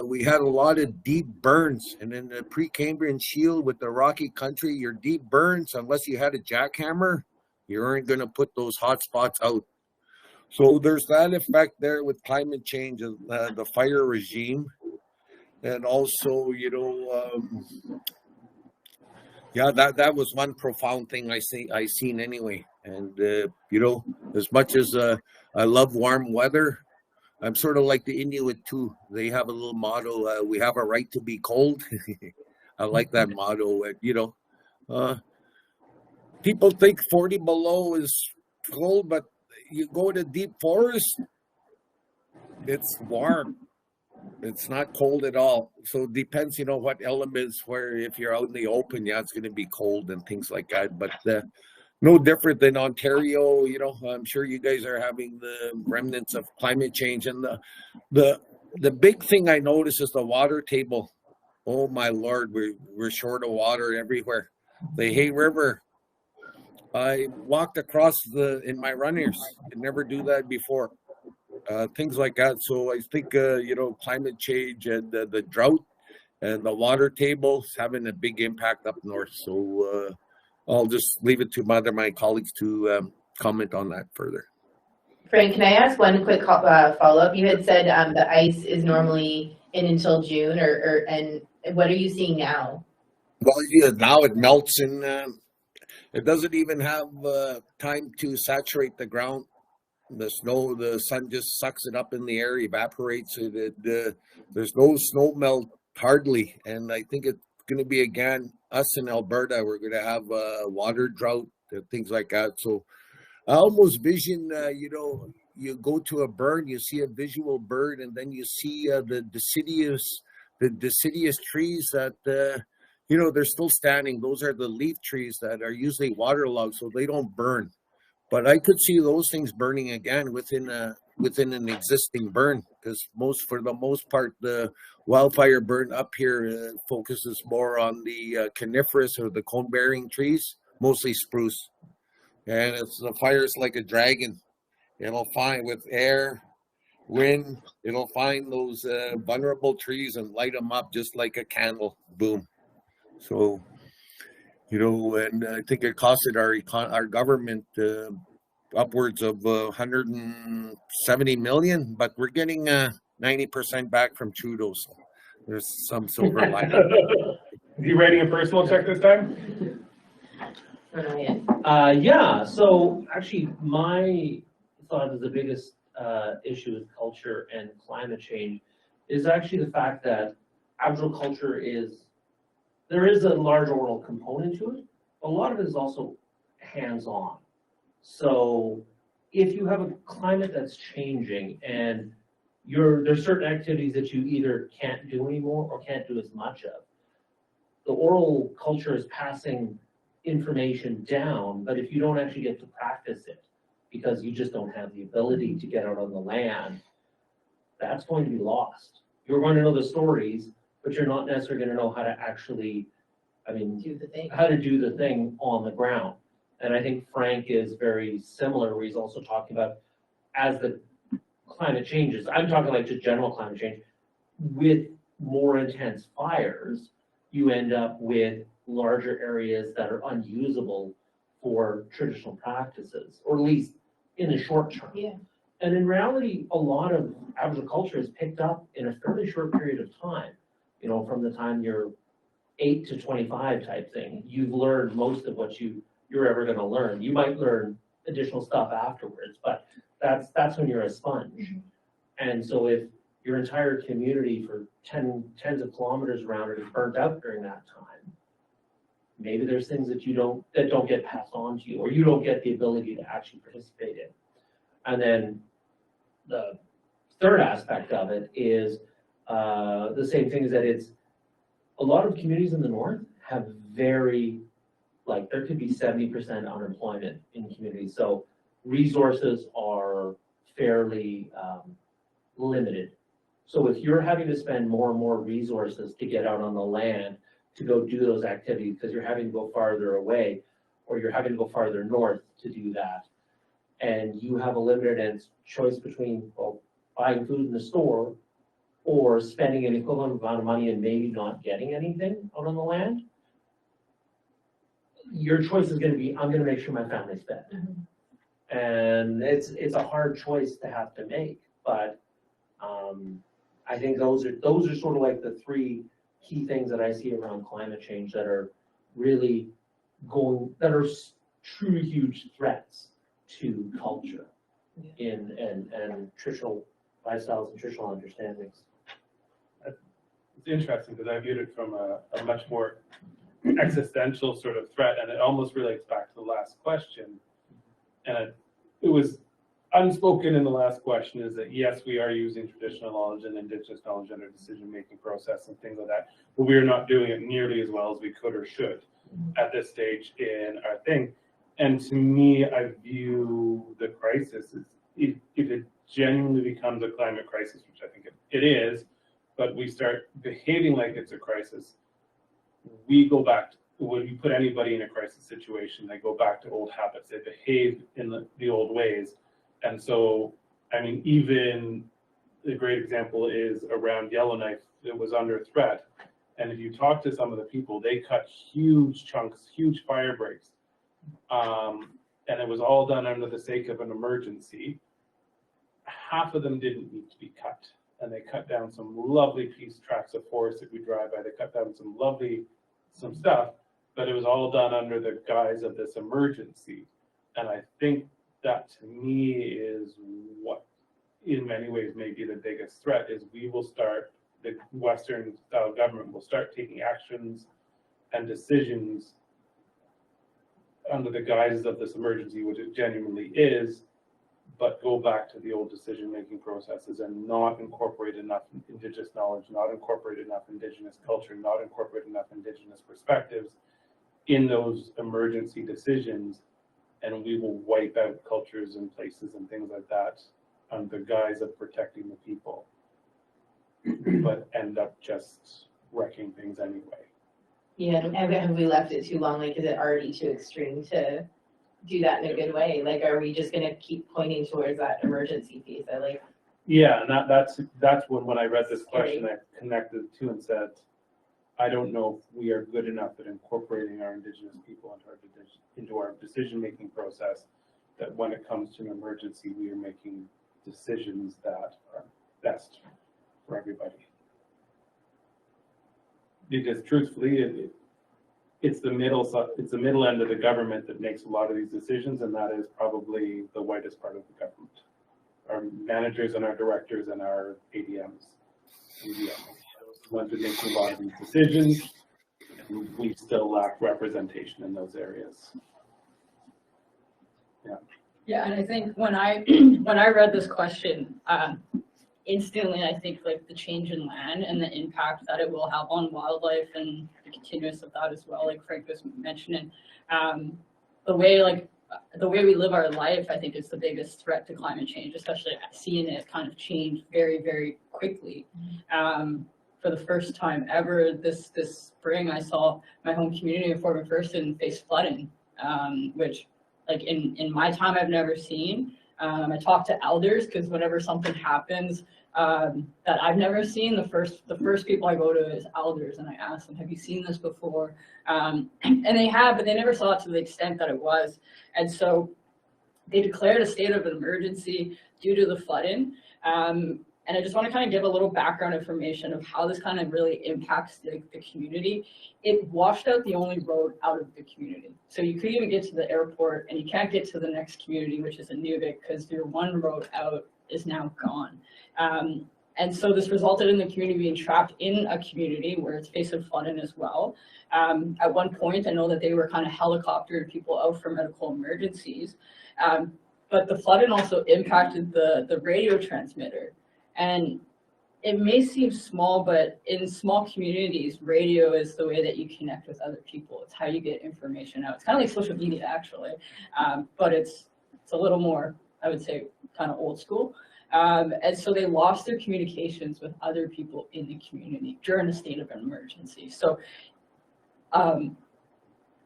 we had a lot of deep burns. And in the Precambrian Shield with the rocky country, your deep burns, unless you had a jackhammer, you weren't going to put those hot spots out. So there's that effect there with climate change, the fire regime. And also, you know, yeah, that was one profound thing I seen anyway. And, you know, as much as I love warm weather, I'm sort of like the Inuit too. They have a little motto, we have a right to be cold. I like that motto. You know, people think 40 below is cold, but you go to deep forest, it's warm. It's not cold at all. So it depends, you know, what elements, where if you're out in the open, yeah, it's going to be cold and things like that. But no different than Ontario, you know. I'm sure you guys are having the remnants of climate change. And the big thing I notice is the water table. Oh my Lord, we're short of water everywhere. The Hay River, I walked across in my runners. I never do that before. Things like that. So I think, you know, climate change and the drought and the water table is having a big impact up north. So I'll just leave it to my colleagues to comment on that further. Frank, can I ask one quick follow-up? You had said the ice is normally in until June, and what are you seeing now? Well, yeah, now it melts and it doesn't even have time to saturate the ground. The snow, the sun just sucks it up in the air, evaporates it. There's no snow melt hardly, and I think it's going to be again us in Alberta. We're going to have water drought and things like that. So I almost vision, you know, you go to a burn, you see a visual bird, and then you see the deciduous trees that you know, they're still standing. Those are the leaf trees that are usually waterlogged, so they don't burn. But I could see those things burning again within an existing burn, because for the most part, the wildfire burn up here focuses more on the coniferous or the cone-bearing trees, mostly spruce. And the fire's like a dragon. It'll find with air, wind, it'll find those vulnerable trees and light them up just like a candle. Boom. So, you know, and I think it costed our government upwards of 170 million, but we're getting 90% back from Trudeau. So there's some silver lining. Is he writing a personal check this time? Yeah, so actually my thought is the biggest issue with culture and climate change is actually the fact that Aboriginal culture there is a large oral component to it. A lot of it is also hands-on. So if you have a climate that's changing and there's certain activities that you either can't do anymore or can't do as much of. The oral culture is passing information down, but if you don't actually get to practice it, because you just don't have the ability to get out on the land, that's going to be lost. You're going to know the stories, but you're not necessarily going to know how to actually, Do the thing. how to do the thing on the ground. And I think Frank is very similar, where he's also talking about as the climate changes, I'm talking like just general climate change, with more intense fires, you end up with larger areas that are unusable for traditional practices, or at least in the short term. Yeah. And in reality, a lot of Aboriginal culture is picked up in a fairly short period of time. You know, from the time you're 8 to 25 type thing, you've learned most of what you're ever going to learn. You might learn additional stuff afterwards, but that's when you're a sponge. And so if your entire community for tens of kilometers around it is burnt out during that time, maybe there's things that don't get passed on to you, or you don't get the ability to actually participate in. And then the third aspect of it is the same thing, is that it's a lot of communities in the north have very, like, there could be 70% unemployment in communities. So resources are fairly limited. So if you're having to spend more and more resources to get out on the land to go do those activities, because you're having to go farther away, or you're having to go farther north to do that, and you have a limited choice between, well, buying food in the store or spending an equivalent amount of money and maybe not getting anything out on the land, your choice is going to be, I'm going to make sure my family's fed. And it's a hard choice to have to make, but I think those are sort of like the three key things that I see around climate change that are really that are true huge threats to culture and traditional lifestyles and traditional understandings. It's interesting because I viewed it from a much more existential sort of threat, and it almost relates back to the last question. And it was unspoken in the last question, is that yes, we are using traditional knowledge and Indigenous knowledge in our decision-making process and things like that, but we are not doing it nearly as well as we could or should at this stage in our thing. And to me, I view the crisis as, if it genuinely becomes a climate crisis, which I think it is, but we start behaving like it's a crisis, we go back to, when you put anybody in a crisis situation, they go back to old habits. They behave in the old ways. And so, I mean, even the great example is around Yellowknife. It was under threat. And if you talk to some of the people, they cut huge chunks, huge fire breaks. And it was all done under the sake of an emergency. Half of them didn't need to be cut. And they cut down some lovely tracts of forest that we drive by. They cut down some stuff, but it was all done under the guise of this emergency. And I think that, to me, is what in many ways may be the biggest threat, is we will start, the Western style government will start taking actions and decisions under the guise of this emergency, which it genuinely is, but go back to the old decision-making processes and not incorporate enough Indigenous knowledge, not incorporate enough Indigenous culture, not incorporate enough Indigenous perspectives in those emergency decisions, and we will wipe out cultures and places and things like that under the guise of protecting the people, but end up just wrecking things anyway. Yeah, and have we left it too long? Like, is it already too extreme to do that in a good way? Like, are we just gonna keep pointing towards that emergency piece? Yeah, and that's when I read this question, I connected to and said, I don't know if we are good enough at incorporating our Indigenous people into our decision-making process, that when it comes to an emergency, we are making decisions that are best for everybody. Because truthfully, it's the middle end of the government that makes a lot of these decisions, and that is probably the whitest part of the government. Our managers and our directors and our ADMs. Those ones are making a lot of these decisions, and we still lack representation in those areas. Yeah. Yeah, and I think when I read this question, instantly, I think like the change in land and the impact that it will have on wildlife and the continuous of that as well, like Frank was mentioning, the way we live our life, I think, is the biggest threat to climate change, especially seeing it kind of change very, very quickly. For the first time ever this spring, I saw my home community of Fort McPherson face flooding, which like in my time I've never seen. I talk to elders because whenever something happens that I've never seen, the first people I go to is elders, and I ask them, have you seen this before? And they have, but they never saw it to the extent that it was. And so they declared a state of emergency due to the flooding. And I just want to kind of give a little background information of how this kind of really impacts the community. It washed out the only road out of the community. So you couldn't even get to the airport, and you can't get to the next community, which is Inuvik, because your one road out is now gone. And so this resulted in the community being trapped in a community where it's facing flooding as well. At one point, I know that they were kind of helicoptered people out for medical emergencies. But the flooding also impacted the radio transmitter. And it may seem small, but in small communities, radio is the way that you connect with other people. It's how you get information out. It's kind of like social media, actually, but it's a little more, I would say, kind of old school. And so they lost their communications with other people in the community during a state of emergency. So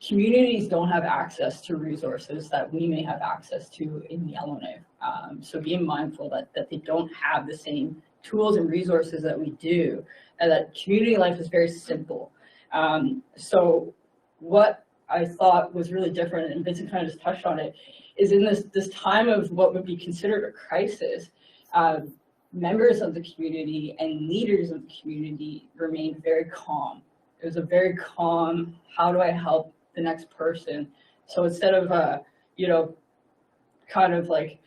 communities don't have access to resources that we may have access to in Yellowknife. So being mindful that they don't have the same tools and resources that we do, and that community life is very simple. So what I thought was really different, and Vincent kind of just touched on it, is in this time of what would be considered a crisis, members of the community and leaders of the community remained very calm. It was a very calm, how do I help the next person? So instead of, kind of like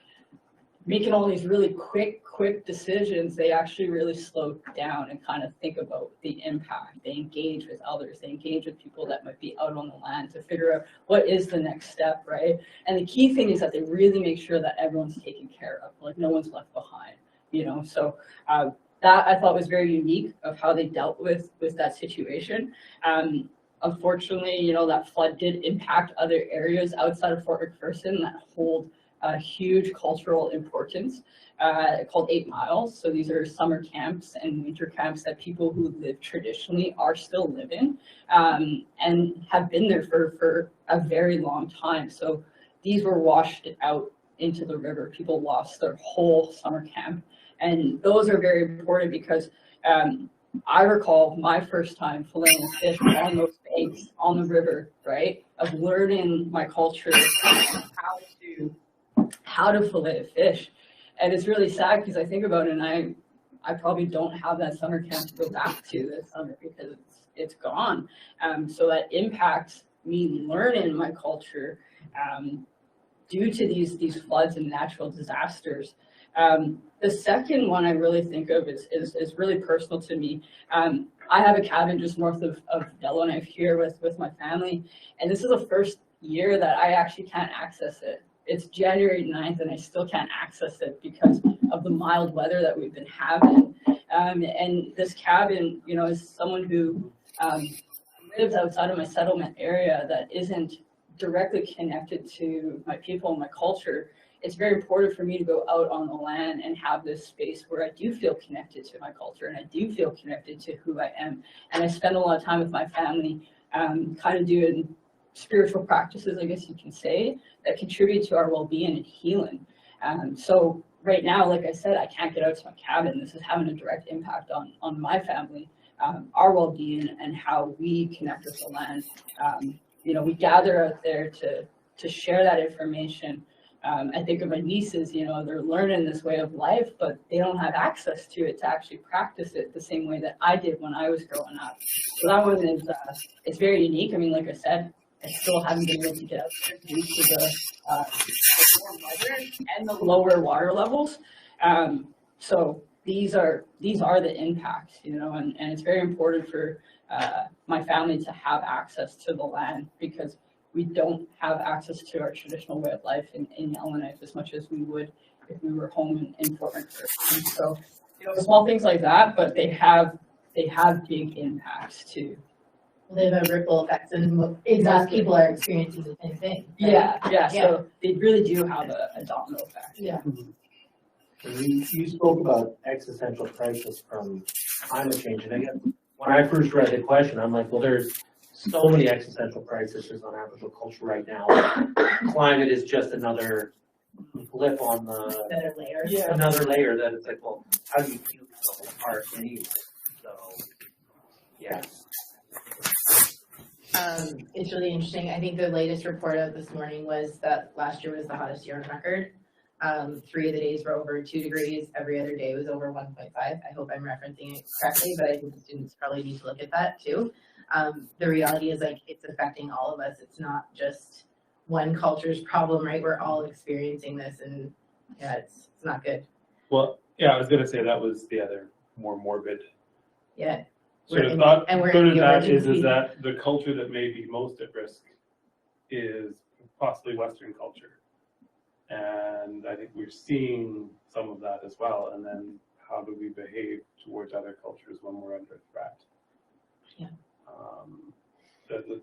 making all these really quick decisions, they actually really slow down and kind of think about the impact. They engage with others. They engage with people that might be out on the land to figure out what is the next step, right? And the key thing is that they really make sure that everyone's taken care of, like no one's left behind, So that I thought was very unique of how they dealt with that situation. Unfortunately, that flood did impact other areas outside of Fort McPherson that hold a huge cultural importance, called 8 Miles. So these are summer camps and winter camps that people who live traditionally are still living, and have been there for a very long time. So these were washed out into the river. People lost their whole summer camp. And those are very important because I recall my first time filleting fish on those banks on the river, right? Of learning my culture, how to fillet a fish. And it's really sad because I think about it, and I probably don't have that summer camp to go back to this summer because it's gone. So that impacts me learning my culture due to these floods and natural disasters. The second one I really think of is really personal to me. I have a cabin just north of Yellowknife here with my family, and this is the first year that I actually can't access it. It's January 9th and I still can't access it because of the mild weather that we've been having. And this cabin, is someone who lives outside of my settlement area that isn't directly connected to my people and my culture. It's very important for me to go out on the land and have this space where I do feel connected to my culture and I do feel connected to who I am. And I spend a lot of time with my family, kind of doing spiritual practices, I guess you can say, that contribute to our well-being and healing. So right now, like I said, I can't get out to my cabin. This is having a direct impact on my family, our well-being, and how we connect with the land. We gather out there to share that information. I think of my nieces, they're learning this way of life, but they don't have access to it to actually practice it the same way that I did when I was growing up. So that one is, it's very unique. I mean, like I said, I still haven't been able to get out there due to the warm weather and the lower water levels. So these are the impacts, and it's very important for my family to have access to the land because we don't have access to our traditional way of life in Yellowknife as much as we would if we were home in Fort McPherson. So small things like that, but they have big impacts too. They have a ripple effects and most people are experiencing the same thing. Right? Yeah, so they really do have a domino effect. Yeah. You spoke about existential crisis from climate change, and again, when I first read the question, I'm like, well, there's so many existential crises on Aboriginal culture right now. Climate is just another blip on the Better layer. another layer that it's like, well, how do you peel yourself apart anyway? So, yeah. It's really interesting. I think the latest report out this morning was that last year was the hottest year on record. 3 of the days were over 2 degrees. Every other day was over 1.5. I hope I'm referencing it correctly, but I think the students probably need to look at that too. The reality is like it's affecting all of us. It's not just one culture's problem, right? We're all experiencing this, and yeah, it's not good. Well, yeah, I was gonna say that was the other more morbid Yeah. sort of in- thought. and we're Sort in of the that is emergency. that the culture that may be most at risk is possibly Western culture. And I think we're seeing some of that as well. And then how do we behave towards other cultures when we're under threat? Yeah.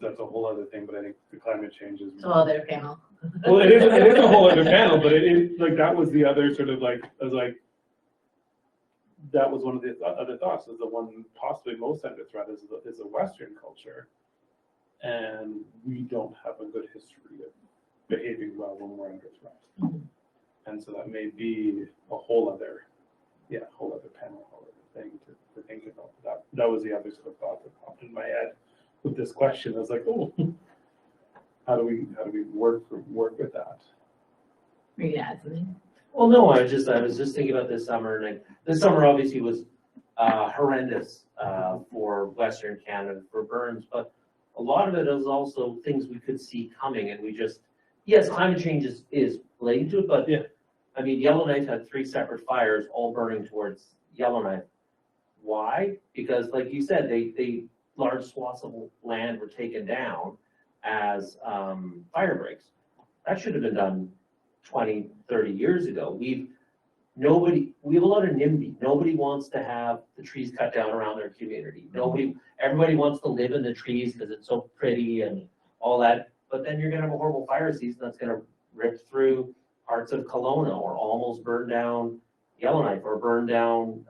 That's a whole other thing, but I think the climate change is. It's a whole other panel. Well, it is a whole other panel, but it is like that was the other sort of like, I was like, that was one of the other thoughts, is the one possibly most under threat is a Western culture. And we don't have a good history of behaving well when we're under threat. Mhm. And so that may be a whole other panel, whole other thing to think about. That was the other sort of thought that popped in my head with this question. I was like, oh, how do we work with that? Were you gonna add something? Well, no, I was just thinking about this summer, and this summer obviously was horrendous for Western Canada for burns, but a lot of it is also things we could see coming, and we just, yes, climate change is related to it, but Yeah. I mean, Yellowknife had 3 separate fires all burning towards Yellowknife. Why? Because like you said, they large swaths of land were taken down as fire breaks. That should have been done 20, 30 years ago. We have a lot of NIMBY. Nobody wants to have the trees cut down around their community. Everybody wants to live in the trees because it's so pretty and all that. But then you're gonna have a horrible fire season that's gonna rip through parts of Kelowna or almost burn down Yellowknife or burn down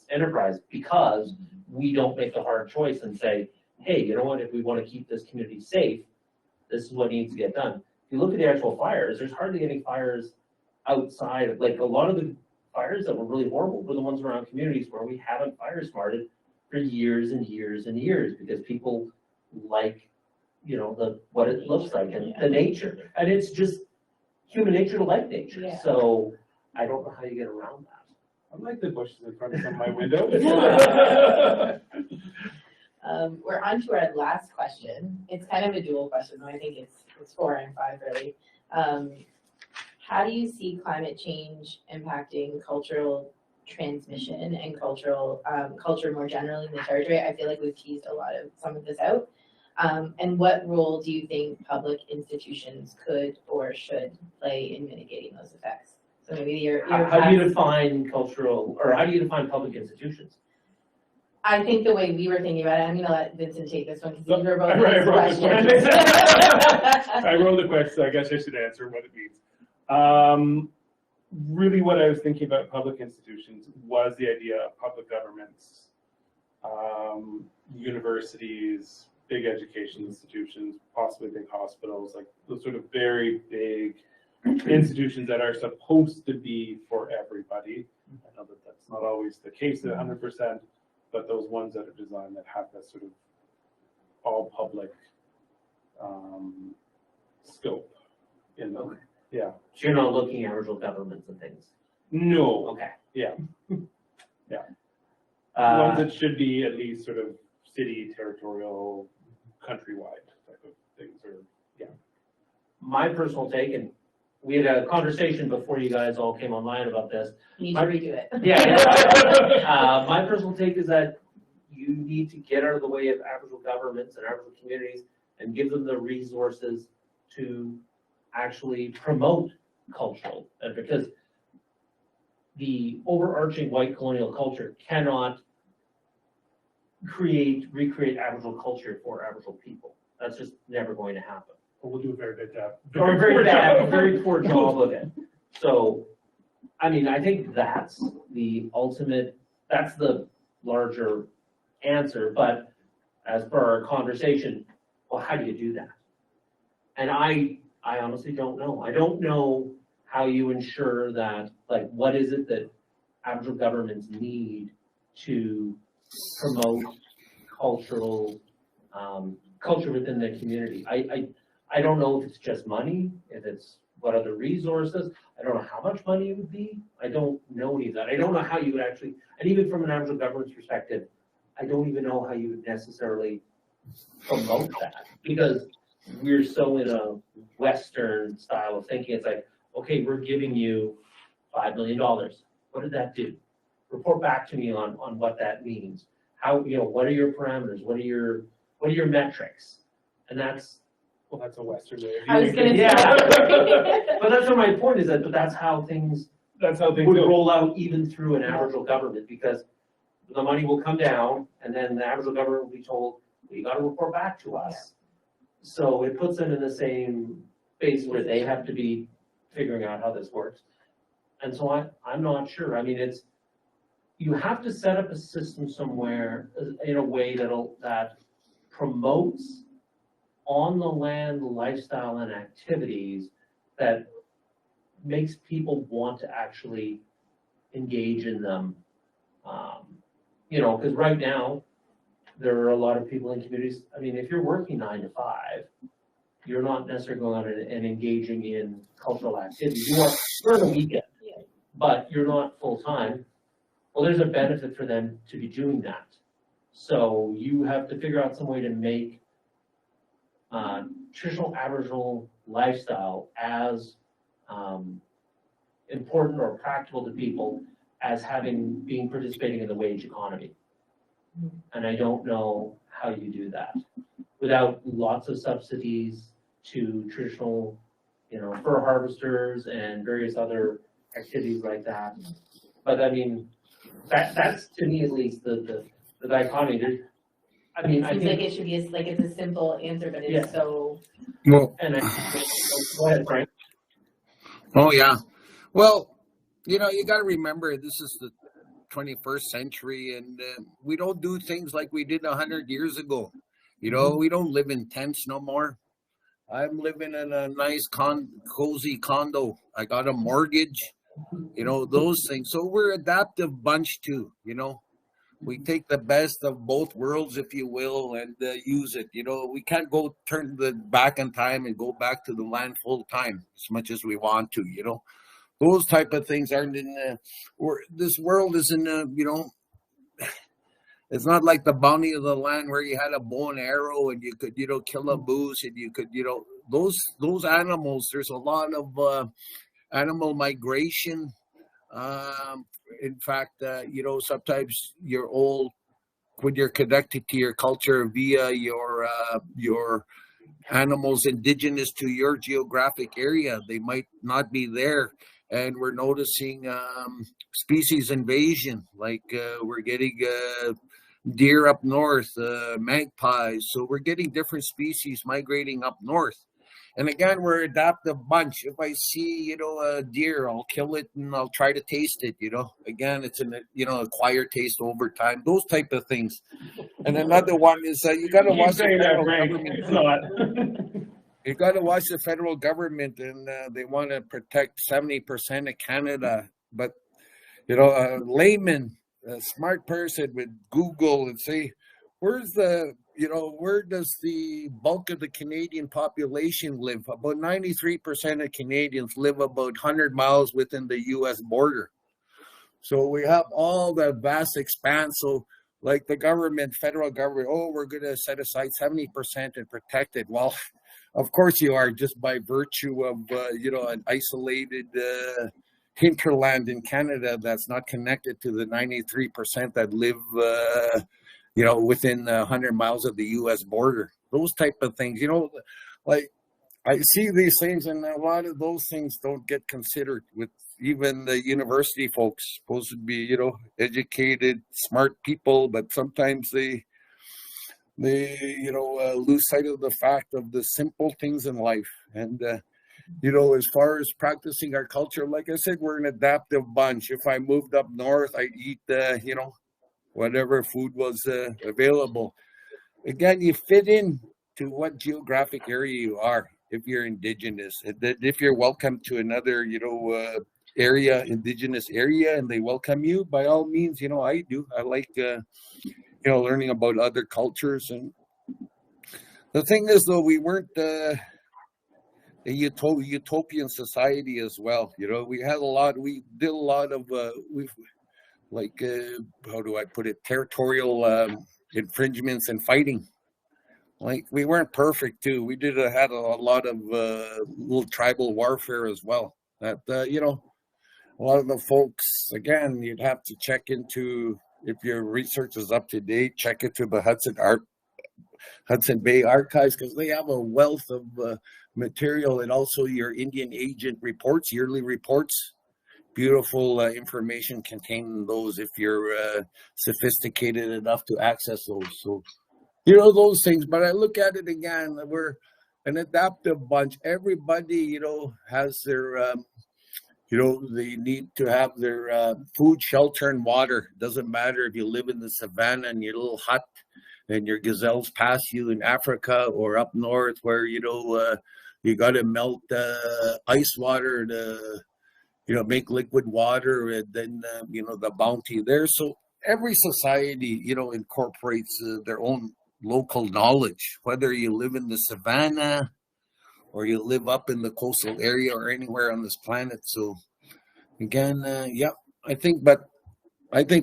Enterprise because we don't make the hard choice and say, hey, you know what, if we want to keep this community safe, this is what needs to get done. If you look at the actual fires, there's hardly any fires outside of, like, a lot of the fires that were really horrible were the ones around communities where we haven't fire smarted for years and years and years because people like, what it looks like and the nature. And it's just human nature to like nature. Yeah. So I don't know how you get around that. I like the bushes in front of my window. We're on to our last question. It's kind of a dual question, though. I think it's 4 and 5 really. How do you see climate change impacting cultural transmission and culture more generally in the territory? I feel like we've teased some of this out. And what role do you think public institutions could or should play in mitigating those effects? So maybe How do you define public institutions? I think the way we were thinking about it, I'm gonna let Vincent take this one because these were both I his wrote the questions. I wrote the question, so I guess I should answer what it means. Really what I was thinking about public institutions was the idea of public governments, universities, big education institutions, possibly big hospitals, like those sort of very big institutions that are supposed to be for everybody. I know that that's not always the case at 100%, but those ones that are designed that have that sort of all public scope in them. Okay. Yeah. So you're not looking at original governments and things? No. Okay. Yeah. Ones that should be at least sort of city, territorial, countrywide type of things, or my personal take, and we had a conversation before you guys all came online about this. You need to redo it. Yeah. My personal take is that you need to get out of the way of Aboriginal governments and Aboriginal communities and give them the resources to actually promote cultural, because the overarching white colonial culture cannot recreate Aboriginal culture for Aboriginal people. That's just never going to happen. We'll do a very good job. Or a very poor job of it. So, I mean, I think that's the larger answer, but as per our conversation, well, how do you do that? And I honestly don't know. I don't know how you ensure that, like, what is it that Aboriginal governments need to promote culture within the community. I don't know if it's just money, if it's what other resources. I don't know how much money it would be. I don't know any of that. I don't know how you would actually, and even from an Aboriginal government's perspective, I don't even know how you would necessarily promote that, because we're so in a Western style of thinking. It's like, okay, we're giving you $5 million. What did that do? Report back to me on what that means. How, what are your parameters? What are your metrics? And that's, Well, that's a Western way of I was viewing gonna things. say. but that's what my point is, but that's how things That's how things would go. roll out even through an Aboriginal government, because the money will come down and then the Aboriginal government will be told, well, you gotta report back to us. So it puts them in the same space where they have to be figuring out how this works. And so I'm not sure. I mean, you have to set up a system somewhere in a way that promotes on the land lifestyle and activities that makes people want to actually engage in them. Because right now, there are a lot of people in communities, I mean, if you're working 9 to 5, you're not necessarily going out and engaging in cultural activities. You're on a weekend, but you're not full-time. Well, there's a benefit for them to be doing that. So you have to figure out some way to make traditional Aboriginal lifestyle as important or practical to people as being participating in the wage economy. And I don't know how you do that without lots of subsidies to traditional, fur harvesters and various other activities like that. But I mean, that's to me at least the dichotomy. I mean, I Seems like think, it should be it's a simple answer, but Yeah. it's so. Well, and go ahead, Frank. oh yeah. Well, you got to remember this is the 21st century, and we don't do things like we did 100 years ago. We don't live in tents no more. I'm living in a nice cozy condo. I got a mortgage, those things. So we're adaptive bunch too, We take the best of both worlds, if you will, and use it. We can't turn back in time and go back to the land full time as much as we want to, Those type of things aren't in this world isn't, it's not like the bounty of the land where you had a bow and arrow and you could, kill a moose and you could, those animals, there's a lot of animal migration. In fact, sometimes when you're connected to your culture via your animals indigenous to your geographic area, they might not be there. And we're noticing species invasion, like we're getting deer up north, magpies. So we're getting different species migrating up north. And again, we're an adaptive bunch. If I see, a deer, I'll kill it and I'll try to taste it, Again, it's an, acquired taste over time, those type of things. And another one is you got to watch the federal government. It's not. You got to watch the federal government, and they want to protect 70% of Canada. But, a layman, a smart person would Google and say, where does the bulk of the Canadian population live? About 93% of Canadians live about 100 miles within the U.S. border. So we have all the vast expanse. So like the government, federal government, we're going to set aside 70% and protect it. Well, of course you are, just by virtue of, an isolated hinterland in Canada that's not connected to the 93% that live within 100 miles of the U.S. border. Those type of things, like I see these things, and a lot of those things don't get considered with, even the university folks supposed to be, you know, educated, smart people, but sometimes they lose sight of the fact of the simple things in life. And you know, as far as practicing our culture, like I said, we're an adaptive bunch. If I moved up north, I'd eat you know, whatever food was available. Again, you fit in to what geographic area you are. If you're indigenous, if you're welcome to another, you know, indigenous area, and they welcome you, by all means, you know, I do. I like, you know, learning about other cultures. And the thing is, though, we weren't a utopian society as well. You know, we did a lot of, how do I put it, territorial infringements and fighting. Like, we weren't perfect too. We had a lot of little tribal warfare as well. That you know, a lot of the folks, again, you'd have to check into, if your research is up to date, check into the Hudson Bay archives, because they have a wealth of material, and also your Indian agent reports, yearly reports. Beautiful information contained in those if you're sophisticated enough to access those. So, you know, those things. But I look at it again, we're an adaptive bunch. Everybody, you know, has their, you know, they need to have their food, shelter, and water. Doesn't matter if you live in the savannah in your little hut and your gazelles pass you in Africa, or up north where, you know, you got to melt ice water to, you know, make liquid water, and then, you know, the bounty there. So every society, you know, incorporates their own local knowledge, whether you live in the savannah or you live up in the coastal area or anywhere on this planet. So again, yeah, I think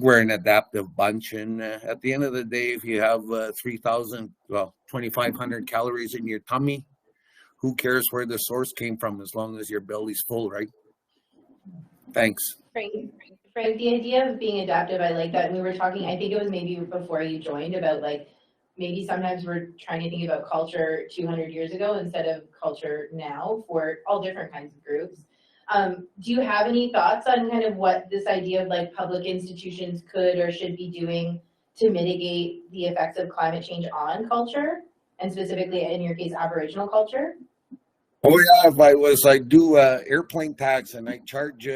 we're an adaptive bunch. And at the end of the day, if you have 2,500 calories in your tummy, who cares where the source came from, as long as your belly's full, right? Thanks. Frank, the idea of being adaptive, I like that. And we were talking, I think it was maybe before you joined, about like, maybe sometimes we're trying to think about culture 200 years ago instead of culture now for all different kinds of groups. Do you have any thoughts on kind of what this idea of like public institutions could or should be doing to mitigate the effects of climate change on culture, and specifically in your case, Aboriginal culture? Oh yeah, I do airplane tax, and I charge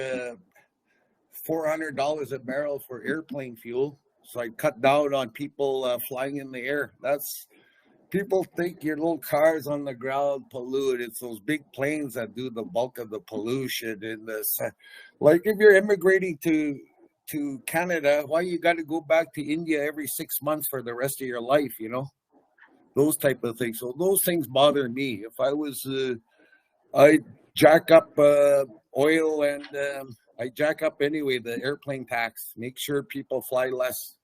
$400 a barrel for airplane fuel. So I cut down on people flying in the air. People think your little cars on the ground pollute. It's those big planes that do the bulk of the pollution. And like, if you're immigrating to Canada, why you got to go back to India every 6 months for the rest of your life? You know, those type of things. So those things bother me. If I was, I jack up oil, and I jack up anyway the airplane tax. Make sure people fly less.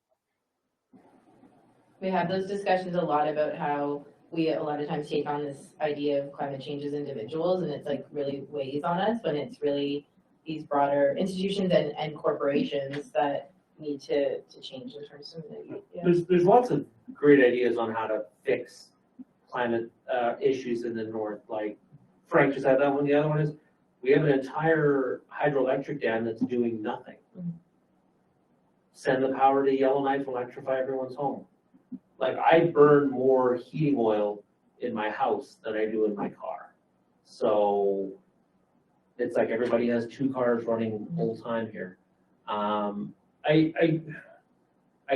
We have those discussions a lot about how we a lot of times take on this idea of climate change as individuals, and it's like really weighs on us when it's really these broader institutions and corporations that need to change in terms of There's lots of great ideas on how to fix climate issues in the north. Like Frank just had that one. The other one is we have an entire hydroelectric dam that's doing nothing. Mm-hmm. Send the power to Yellowknife, electrify everyone's home. Like, I burn more heating oil in my house than I do in my car. So it's like everybody has 2 cars running full time here. I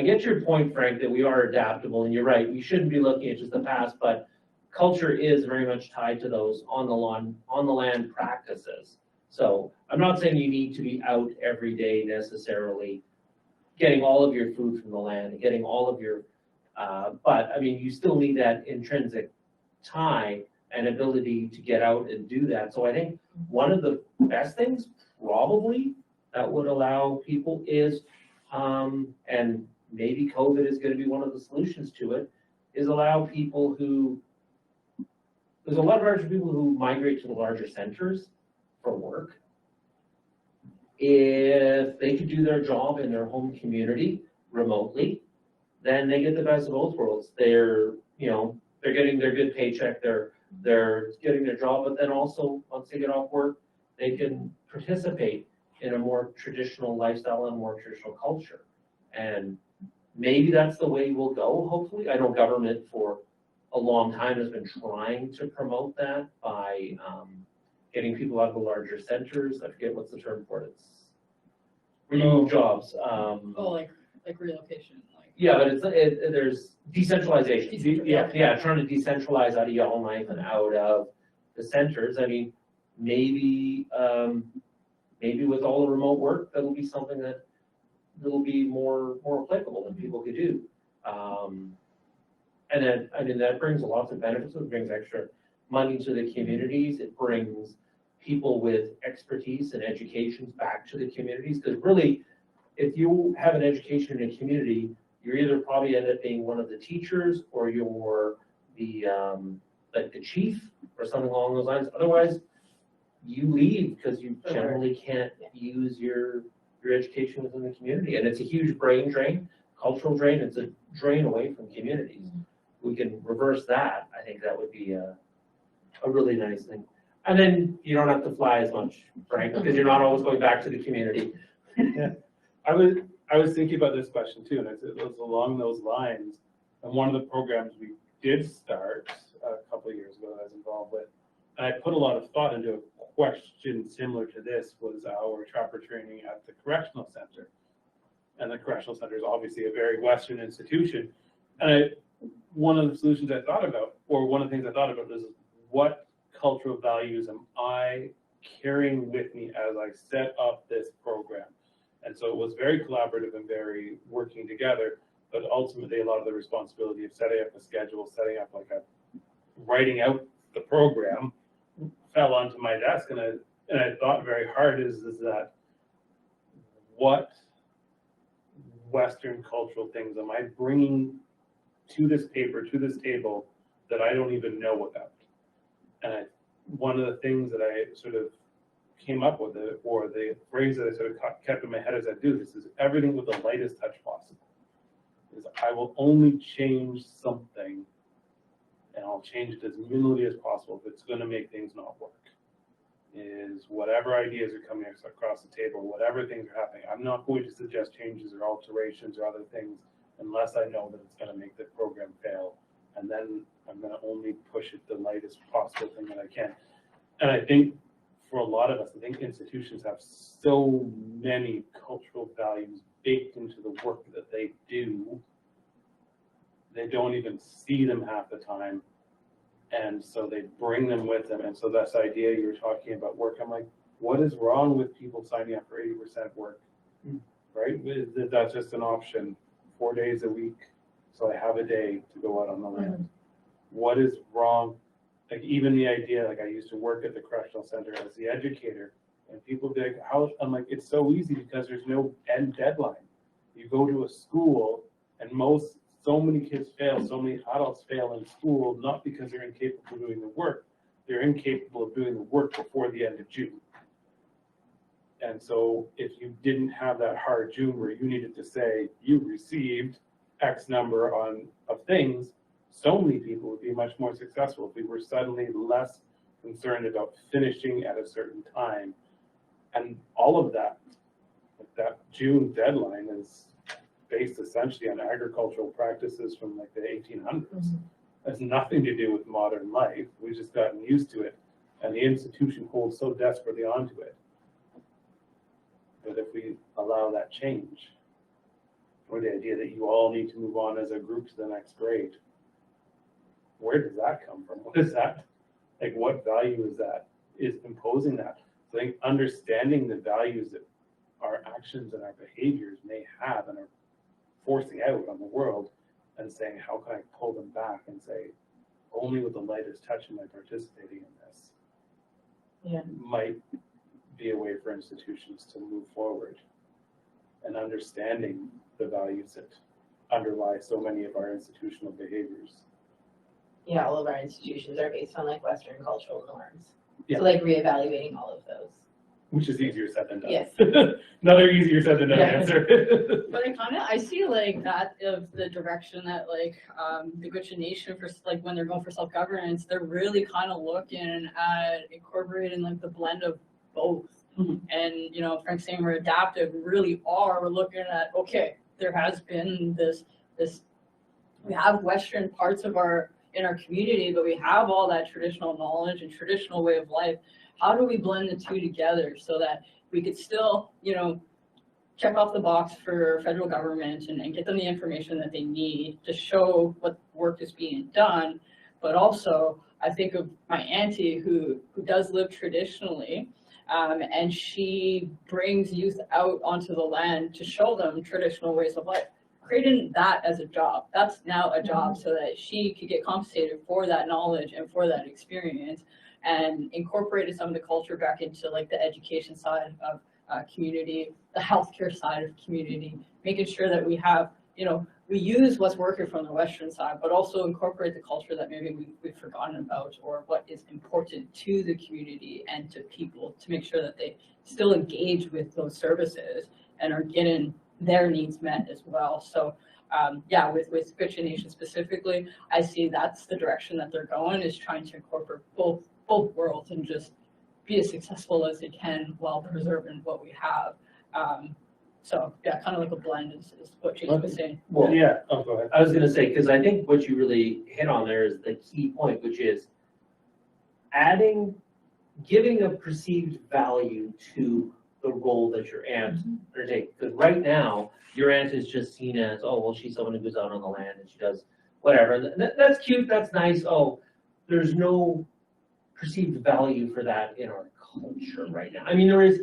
get your point, Frank, that we are adaptable, and you're right. We shouldn't be looking at just the past, but culture is very much tied to those on the land practices. So I'm not saying you need to be out every day necessarily, getting all of your food from the land, getting all of your but I mean, you still need that intrinsic tie and ability to get out and do that. So I think one of the best things probably that would allow people is, and maybe COVID is going to be one of the solutions to it, is allow people there's a lot of larger people who migrate to the larger centers for work. If they could do their job in their home community remotely, then they get the best of both worlds. They're getting their good paycheck, they're getting their job, but then also once they get off work, they can participate in a more traditional lifestyle and more traditional culture. And maybe that's the way we'll go, hopefully. I know government for a long time has been trying to promote that by getting people out of the larger centers. I forget what's the term for it. It's where you move jobs. like relocation, like. Yeah, but there's decentralization. Yeah, trying to decentralize out of Yellowknife and out of the centers. I mean, maybe with all the remote work, that'll be something that will be more applicable and people could do. And then, I mean, that brings lots of benefits. It brings extra money to the communities. It brings people with expertise and educations back to the communities. Because really, if you have an education in a community, you're either probably end up being one of the teachers or you're the like the chief or something along those lines. Otherwise, you leave because you generally can't use your education within the community. And it's a huge brain drain, cultural drain. It's a drain away from communities. We can reverse that. I think that would be a really nice thing. And then you don't have to fly as much, Frank, because you're not always going back to the community. Yeah. I was thinking about this question too, and it was along those lines. And one of the programs we did start a couple of years ago that I was involved with, and I put a lot of thought into a question similar to this, was our trapper training at the correctional center. And the correctional center is obviously a very Western institution. And one of the solutions I thought about, or one of the things I thought about, is what cultural values am I carrying with me as I set up this program? And so it was very collaborative and very working together, but ultimately a lot of the responsibility of setting up a schedule, setting up writing out the program fell onto my desk. And I thought very hard is that what Western cultural things am I bringing to this paper, to this table, that I don't even know about? And one of the things that I sort of came up with, or the phrase that I sort of kept in my head as I do this, is everything with the lightest touch possible. Is I will only change something, and I'll change it as minimally as possible if it's going to make things not work. Is whatever ideas are coming across the table, whatever things are happening, I'm not going to suggest changes or alterations or other things unless I know that it's going to make the program fail. And then I'm going to only push it the lightest possible thing that I can. And I think for a lot of us, I think institutions have so many cultural values baked into the work that they do, they don't even see them half the time. And so they bring them with them. And so this idea you were talking about work, I'm like, what is wrong with people signing up for 80% work, right? That's just an option, 4 days a week. So I have a day to go out on the land. What is wrong? Like even the idea, like I used to work at the correctional center as the educator, and people be like, how? I'm like, it's so easy because there's no end deadline. You go to a school and so many kids fail, so many adults fail in school, not because they're incapable of doing the work, they're incapable of doing the work before the end of June. And so if you didn't have that hard June where you needed to say you received X number of things, so many people would be much more successful if we were suddenly less concerned about finishing at a certain time. And all of that, that June deadline is based essentially on agricultural practices from like the 1800s. Has nothing to do with modern life. We've just gotten used to it. And the institution holds so desperately onto it. But if we allow that change, or the idea that you all need to move on as a group to the next grade, where does that come from? What is that? Like, what value is that? Is imposing that? So I think understanding the values that our actions and our behaviors may have and are forcing out on the world, and saying, how can I pull them back and say, only with the lightest touch am I participating in this? Yeah. Might be a way for institutions to move forward, and understanding the values that underlie so many of our institutional behaviors. Yeah, all of our institutions are based on like Western cultural norms. Yeah. So like reevaluating all of those. Which is easier said than done. Yes. Another easier said than done Yeah. answer. But I see like that of the direction that like the Gwich'in Nation for like when they're going for self-governance, they're really kind of looking at incorporating like the blend of both. And, you know, Frank's saying we're adaptive, we really are. We're looking at, okay, there has been this, we have Western parts of in our community, but we have all that traditional knowledge and traditional way of life. How do we blend the two together so that we could still, you know, check off the box for federal government and get them the information that they need to show what work is being done. But also, I think of my auntie who does live traditionally, and she brings youth out onto the land to show them traditional ways of life. Creating that as a job, that's now a job, so that she could get compensated for that knowledge and for that experience, and incorporated some of the culture back into like the education side of community, the healthcare side of community, making sure that we have, you know, we use what's working from the Western side, but also incorporate the culture that maybe we've forgotten about, or what is important to the community and to people, to make sure that they still engage with those services and are getting their needs met as well. So yeah, with Christian Nation specifically, I see that's the direction that they're going, is trying to incorporate both worlds and just be as successful as they can while preserving what we have. So yeah, kind of like a blend is what Jason was saying. Well, Yeah, oh, go ahead. I was gonna say, because I think what you really hit on there is the key point, which is giving a perceived value to the role that your aunt undertakes. Because right now, your aunt is just seen as, oh, well, she's someone who goes out on the land and she does whatever. That's cute, that's nice. Oh, there's no perceived value for that in our culture right now. I mean, there is,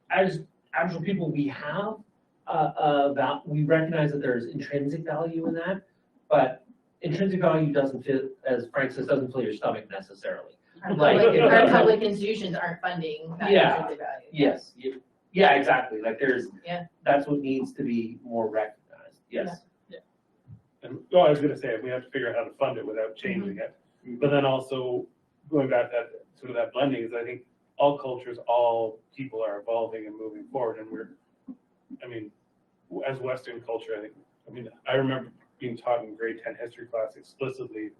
as Aboriginal people, we have we recognize that there's intrinsic value in that, but intrinsic value doesn't fit, as Frank says, doesn't fill your stomach necessarily. Our Like- public institutions aren't funding that Yeah. intrinsic value. Yes, yeah, exactly. Like Yeah. that's what needs to be more recognized. Yes. And, well, I was gonna say, we have to figure out how to fund it without changing it. But then also, going back to that, sort of that blending, is I think all cultures, all people are evolving and moving forward, and I mean, as Western culture, I remember being taught in grade 10 history class explicitly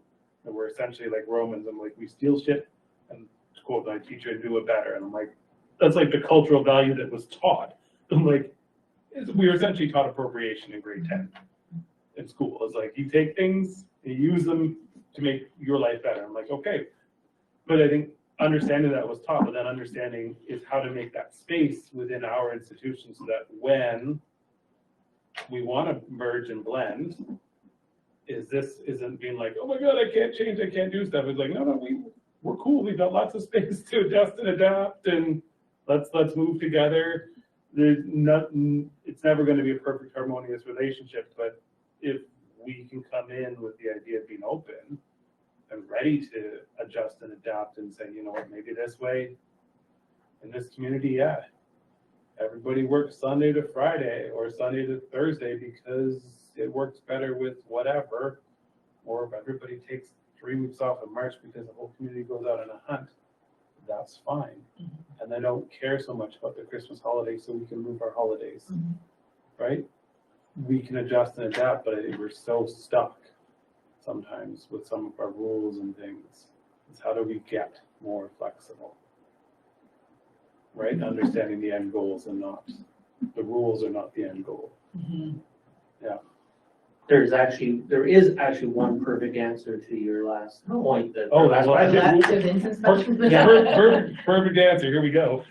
that we're essentially like Romans, and like, we steal shit, and to quote my teacher, do it better, and I'm like, that's like the cultural value that was taught. I'm like, we were essentially taught appropriation in grade 10 in school. It's like, you take things, you use them to make your life better. I'm like, okay. But I think understanding that was taught, but then understanding is how to make that space within our institutions so that when we want to merge and blend, this isn't being like, oh my God, I can't change, I can't do stuff. It's like, no, we're cool. We've got lots of space to adjust and adapt, and let's move together. There's nothing, it's never going to be a perfect harmonious relationship, but if we can come in with the idea of being open and ready to adjust and adapt and say, you know what, maybe this way in this community, yeah, everybody works Sunday to Friday or Sunday to Thursday because it works better with whatever, or if everybody takes 3 weeks off in March because the whole community goes out on a hunt, that's fine. And they don't care so much about the Christmas holiday, so we can move our holidays, right? We can adjust and adapt, but I think we're so stuck sometimes with some of our rules and things. It's how do we get more flexible, right? Understanding the end goals and not, the rules are not the end goal. Yeah. There is actually one perfect answer to your last point. Oh, that's what I Left did. to Vincent's question. Yeah. Perfect answer, here we go.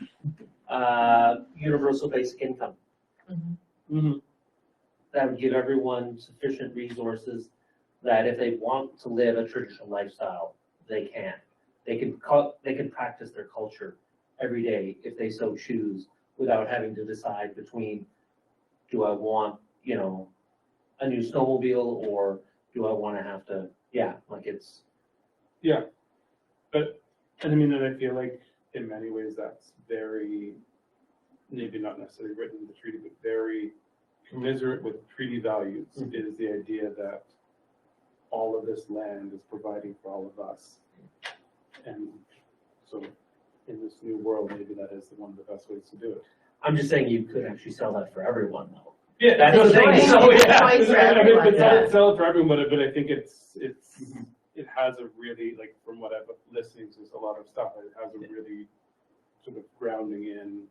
Universal basic income. That would give everyone sufficient resources that if they want to live a traditional lifestyle, they can. They can practice their culture every day if they so choose, without having to decide between, do I want, you know, a new snowmobile, or do I want to have to, like it's. Yeah, but, and I mean, and I feel like in many ways that's very, maybe not necessarily written in the treaty, but very commiserate with treaty values, is the idea that all of this land is providing for all of us. And so in this new world, maybe that is one of the best ways to do it. I'm just saying you could actually sell that for everyone though. Yeah, That's the thing. choice. So, It's a yeah. choice for I mean, everyone, it's yeah. not sell it for everyone, but I think it has a really, like, from what I've listened to a lot of stuff, it has a really sort of grounding in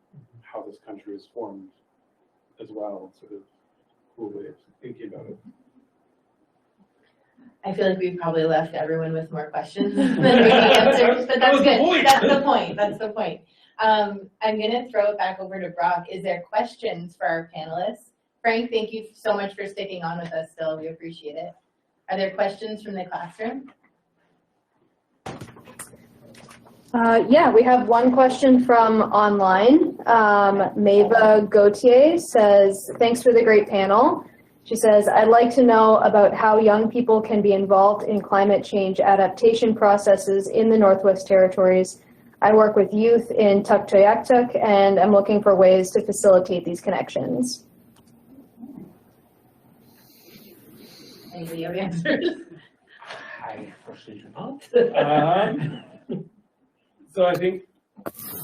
how this country is formed as well, sort of cool way of thinking about it. I feel like we've probably left everyone with more questions than maybe answers, but that's good. That's the point. That's the point. I'm going to throw it back over to Brock. Is there questions for our panelists? Frank, thank you so much for sticking on with us still. We appreciate it. Are there questions from the classroom? Yeah, we have one question from online. Mava Gautier says, thanks for the great panel. She says, I'd like to know about how young people can be involved in climate change adaptation processes in the Northwest Territories. I work with youth in Tuktoyaktuk, and I'm looking for ways to facilitate these connections. Anybody have answers? I personally do not. So I think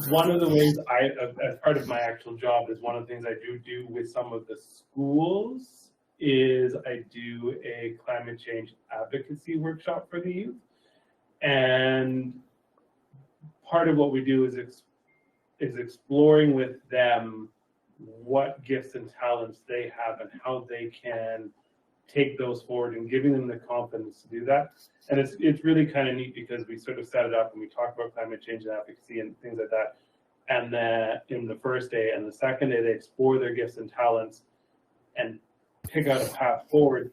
one of the ways as part of my actual job, is one of the things I do with some of the schools is I do a climate change advocacy workshop for the youth. And part of what we do is exploring with them what gifts and talents they have and how they can take those forward, and giving them the confidence to do that. And it's really kind of neat because we sort of set it up and we talk about climate change and advocacy and things like that. And then in the first day and the second day, they explore their gifts and talents and pick out a path forward.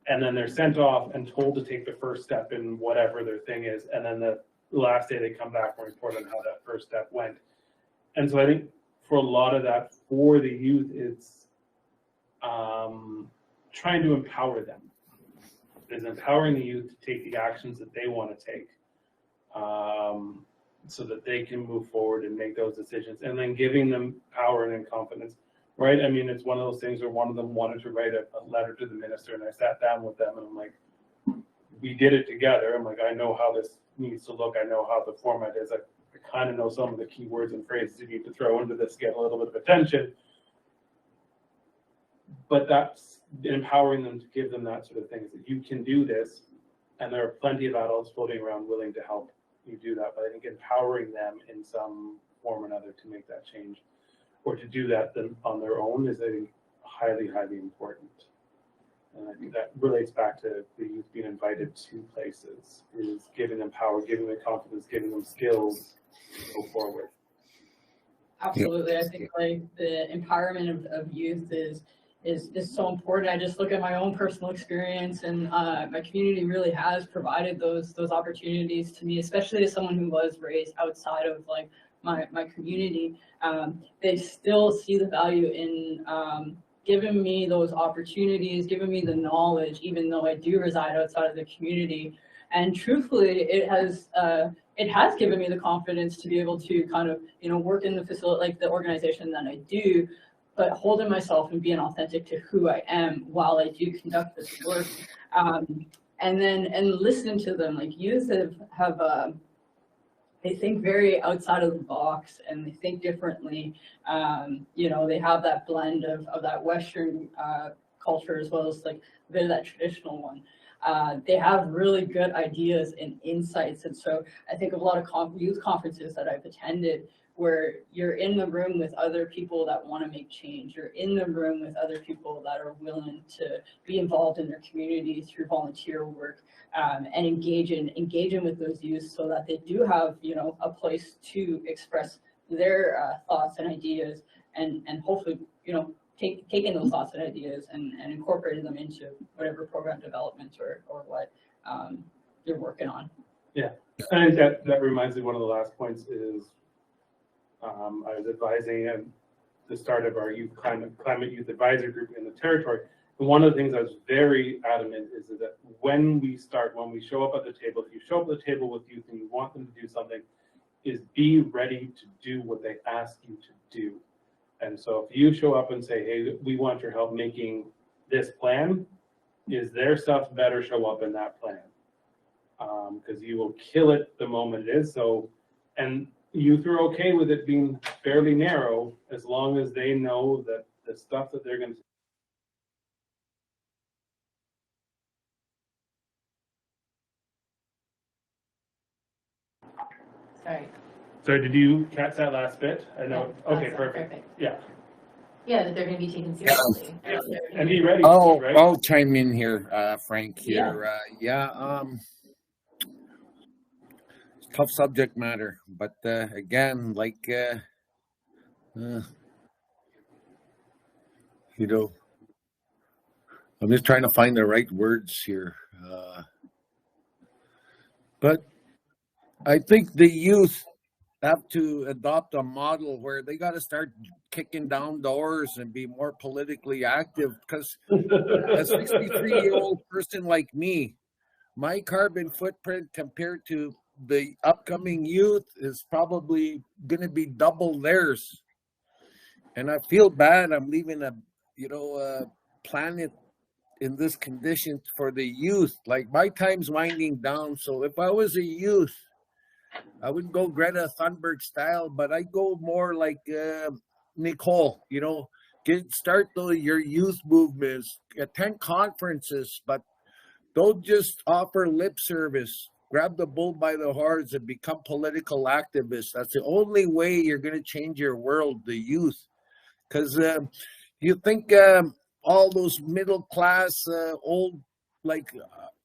And then they're sent off and told to take the first step in whatever their thing is. And then the last day they come back and report on how that first step went. And so I think for a lot of that, for the youth, it's trying to empower them. It's empowering the youth to take the actions that they want to take, so that they can move forward and make those decisions, and then giving them power and confidence, right? I mean, it's one of those things where one of them wanted to write a letter to the minister, and I sat down with them and I'm like, we did it together. I'm like, I know how this needs to look. I know how the format is. I kind of know some of the key words and phrases you need to throw into this to get a little bit of attention. But that's empowering them to give them that sort of things, that you can do this, and there are plenty of adults floating around willing to help you do that. But I think empowering them in some form or another to make that change, or to do that then on their own, is, I think, highly, highly important. And I think that relates back to the youth being invited to places, is giving them power, giving them confidence, giving them skills to go forward. Absolutely. I think like the empowerment of youth is so important. I just look at my own personal experience, and my community really has provided those opportunities to me, especially as someone who was raised outside of like my community. They still see the value in giving me those opportunities, giving me the knowledge, even though I do reside outside of the community. And truthfully, it has given me the confidence to be able to kind of, work in the facility, like the organization that I do, but holding myself and being authentic to who I am while I do conduct this work. And listening to them, like youth have they think very outside of the box, and they think differently. They have that blend of that Western culture as well as like a bit of that traditional one. They have really good ideas and insights. And so I think of a lot of youth conferences that I've attended where you're in the room with other people that want to make change. You're in the room with other people that are willing to be involved in their community through volunteer work, and engaging with those youth so that they do have, a place to express their thoughts and ideas, and hopefully, taking those thoughts and ideas and incorporating them into whatever program development or what you're working on. Yeah, I think that reminds me, one of the last points is, I was advising at the start of our climate youth advisory group in the territory. And one of the things I was very adamant is that when we show up at the table, if you show up at the table with youth and you want them to do something, is be ready to do what they ask you to do. And so if you show up and say, hey, we want your help making this plan, is their stuff better show up in that plan? Because you will kill it the moment it is. So, and youth are okay with it being fairly narrow as long as they know that the stuff that they're going to. Sorry. Sorry, did you catch that last bit? I know. Yeah, Okay, that's perfect. Yeah. Yeah, that they're gonna be taken seriously. Yeah. And be ready, Oh, right? I'll chime in here, Frank. Yeah. Here, tough subject matter, but again, like you know, I'm just trying to find the right words here. But I think the youth have to adopt a model where they got to start kicking down doors and be more politically active. Because a 63-year-old person like me, my carbon footprint compared to the upcoming youth is probably going to be double theirs. And I feel bad. I'm leaving a planet in this condition for the youth. Like my time's winding down. So if I was a youth, I wouldn't go Greta Thunberg style, but I'd go more like Nicole, start your youth movements, attend conferences, but don't just offer lip service. Grab the bull by the horns and become political activists. That's the only way you're going to change your world, the youth. Because you think all those middle class, old,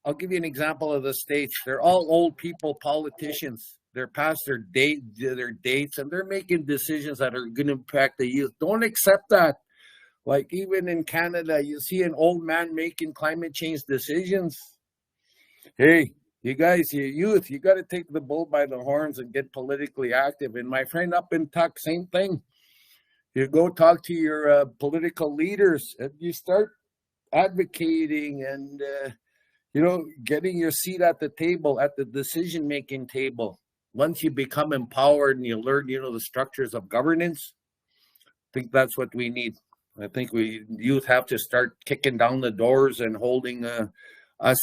I'll give you an example of the States. They're all old people, politicians. They're past their dates, and they're making decisions that are going to impact the youth. Don't accept that. Like even in Canada, you see an old man making climate change decisions. Hey, you guys, you youth, you got to take the bull by the horns and get politically active. And my friend up in Tuck, same thing. You go talk to your political leaders, and you start advocating and getting your seat at the table, at the decision-making table. Once you become empowered and you learn, the structures of governance, I think that's what we need. I think youth have to start kicking down the doors and holding us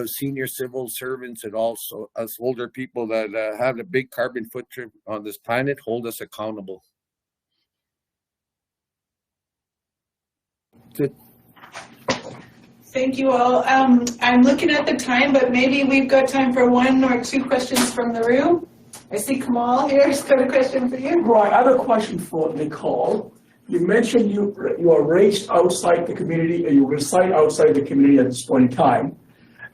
senior civil servants and also us older people that have a big carbon footprint on this planet, hold us accountable. Good. Thank you all. I'm looking at the time, but maybe we've got time for one or two questions from the room. I see Kamal here. He's got a question for you. Right, I have a question for Nicole. You mentioned you are raised outside the community and you reside outside the community at this point in time.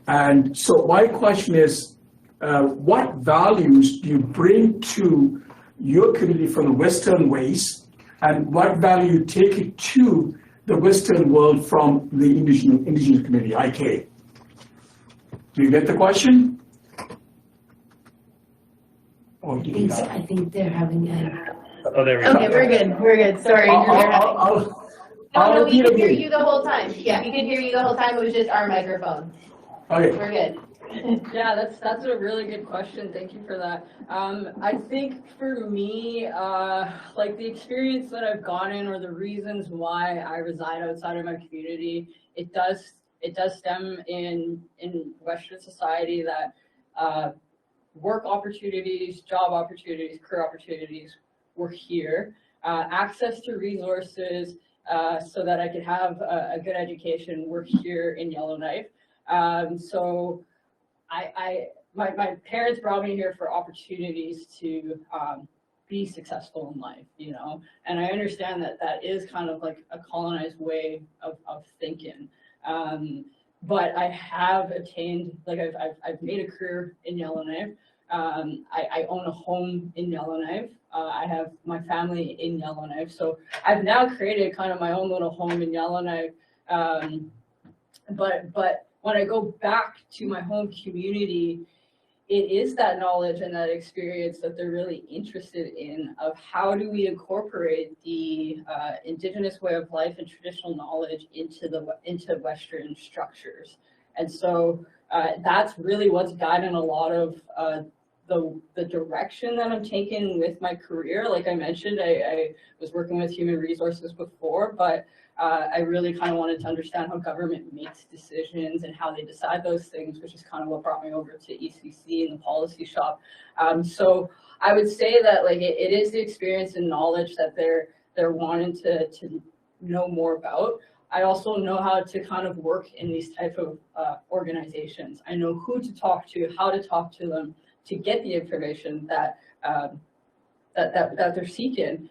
And so my question is, what values do you bring to your community from the Western ways, and what value you take it to the Western world from the indigenous community, IK? Do you get the question? I think they're having a. Oh, there we go. Okay, we're good. Sorry. I'll We could hear repeat you the whole time. Yeah, we could hear you the whole time. It was just our microphone. Okay. We're good. Yeah, that's a really good question. Thank you for that. I think for me, like the experience that I've gotten or the reasons why I reside outside of my community, it does stem in Western society that work opportunities, job opportunities, career opportunities were here. Access to resources so that I could have a good education were here in Yellowknife. So my parents brought me here for opportunities to be successful in life, and I understand that is kind of like a colonized way of thinking. But I have attained, like I've made a career in Yellowknife. I own a home in Yellowknife. I have my family in Yellowknife. So I've now created kind of my own little home in Yellowknife. But when I go back to my home community, it is that knowledge and that experience that they're really interested in, of how do we incorporate the Indigenous way of life and traditional knowledge into Western structures. And so that's really what's guiding a lot of the direction that I'm taking with my career. Like I mentioned, I was working with human resources before, but I really kind of wanted to understand how government makes decisions and how they decide those things, which is kind of what brought me over to ECC and the policy shop. So I would say that like it is the experience and knowledge that they're wanting to know more about. I also know how to kind of work in these type of organizations. I know who to talk to, how to talk to them, to get the information that that they're seeking.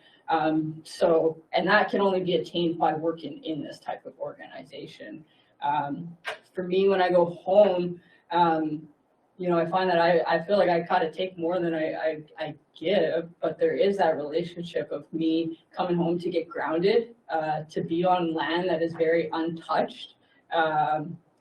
So, and that can only be attained by working in this type of organization. For me, when I go home, you know, I find that I feel like I kind of take more than I give, but there is that relationship of me coming home to get grounded, to be on land that is very untouched,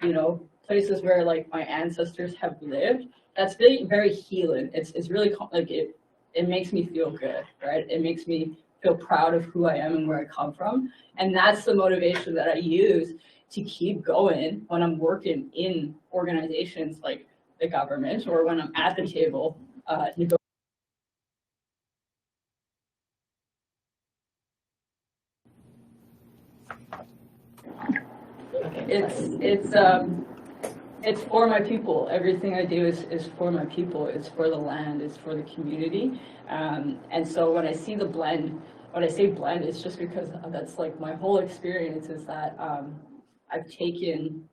you know, places where like my ancestors have lived. That's very, very healing. It's really like it makes me feel good, right? It makes me feel proud of who I am and where I come from. And that's the motivation that I use to keep going when I'm working in organizations like the government or when I'm at the table negotiating. It's for my people. Everything I do is for my people. It's for the land. It's for the community. And so when I see the blend, when I say blend, it's just because that's like my whole experience is that I've taken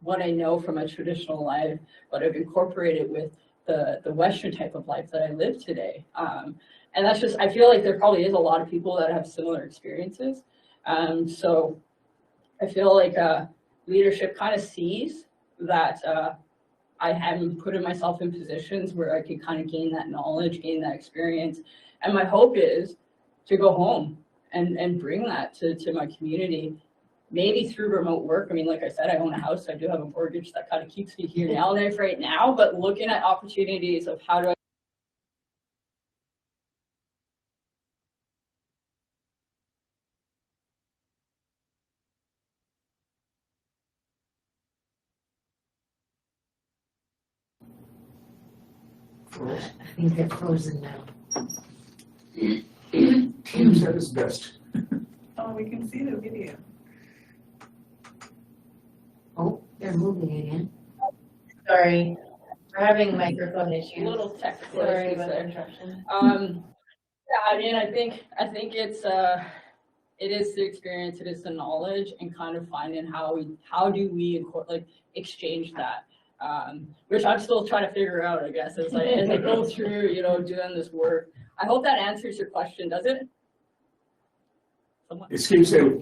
what I know from my traditional life, but I've incorporated with the Western type of life that I live today. And that's just, I feel like there probably is a lot of people that have similar experiences. So I feel like leadership kind of sees that I haven't put myself in positions where I could kind of gain that knowledge, gain that experience. And my hope is to go home and bring that to my community, maybe through remote work. I mean, like I said, I own a house. I do have a mortgage that kind of keeps me here in Yellowknife right now, but looking at opportunities of how do I I think they're frozen now. Teams at its best. Oh, we can see the video. Oh, they're moving again. Sorry, we're having microphone issues. little technical Sorry issues about the there. interruption. Yeah, I mean, I think it is the experience, it is the knowledge, and kind of finding how do we like exchange that, which I'm still trying to figure out, I guess, as I go through, you know, doing this work. I hope that answers your question, does it? Someone? It gives a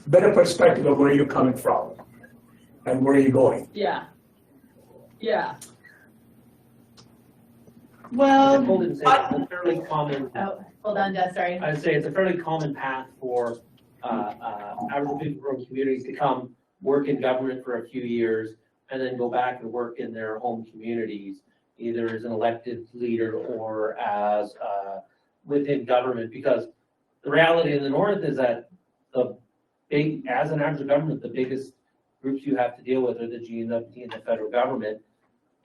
better perspective of where you're coming from and where you're going. Yeah. Yeah. Well, Nicole didn't say it's a fairly common. Oh, hold on, Jess, sorry. I'd say it's a fairly common path for Aboriginal people from communities to come work in government for a few years and then go back and work in their home communities, either as an elected leader or as within government. Because the reality in the North is that as an Aboriginal government, the biggest groups you have to deal with are the GNWT and the federal government.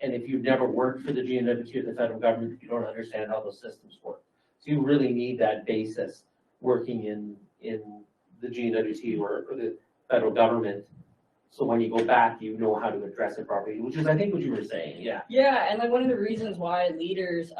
And if you've never worked for the GNWT or the federal government, you don't understand how those systems work. So you really need that basis working in the GNWT or the federal government. So when you go back, you know how to address it properly, which is, I think, what you were saying, yeah. Yeah, and like one of the reasons why leaders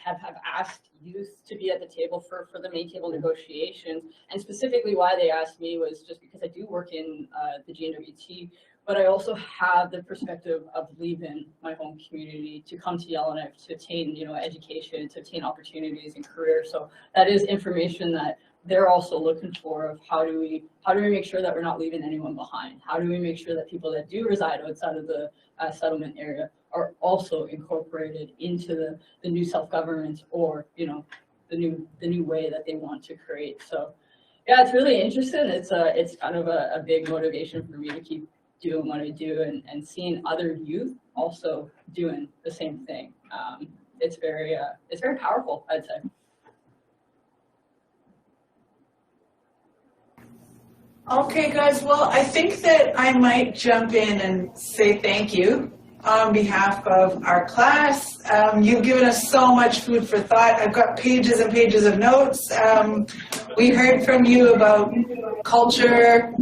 have asked youth to be at the table for the main table negotiations, and specifically why they asked me was just because I do work in the GNWT, but I also have the perspective of leaving my home community to come to Yellowknife to attain, you know, education, to attain opportunities and career. So that is information that they're also looking for of how do we make sure that we're not leaving anyone behind? How do we make sure that people that do reside outside of the settlement area are also incorporated into the new self-government or, you know, the new way that they want to create? So yeah, it's really interesting. It's kind of a big motivation for me to keep doing what I do and seeing other youth also doing the same thing. It's very powerful, I'd say. okay, guys, well, I think that I might jump in and say thank you on behalf of our class. You've given us so much food for thought. I've got pages and pages of notes. We heard from you about culture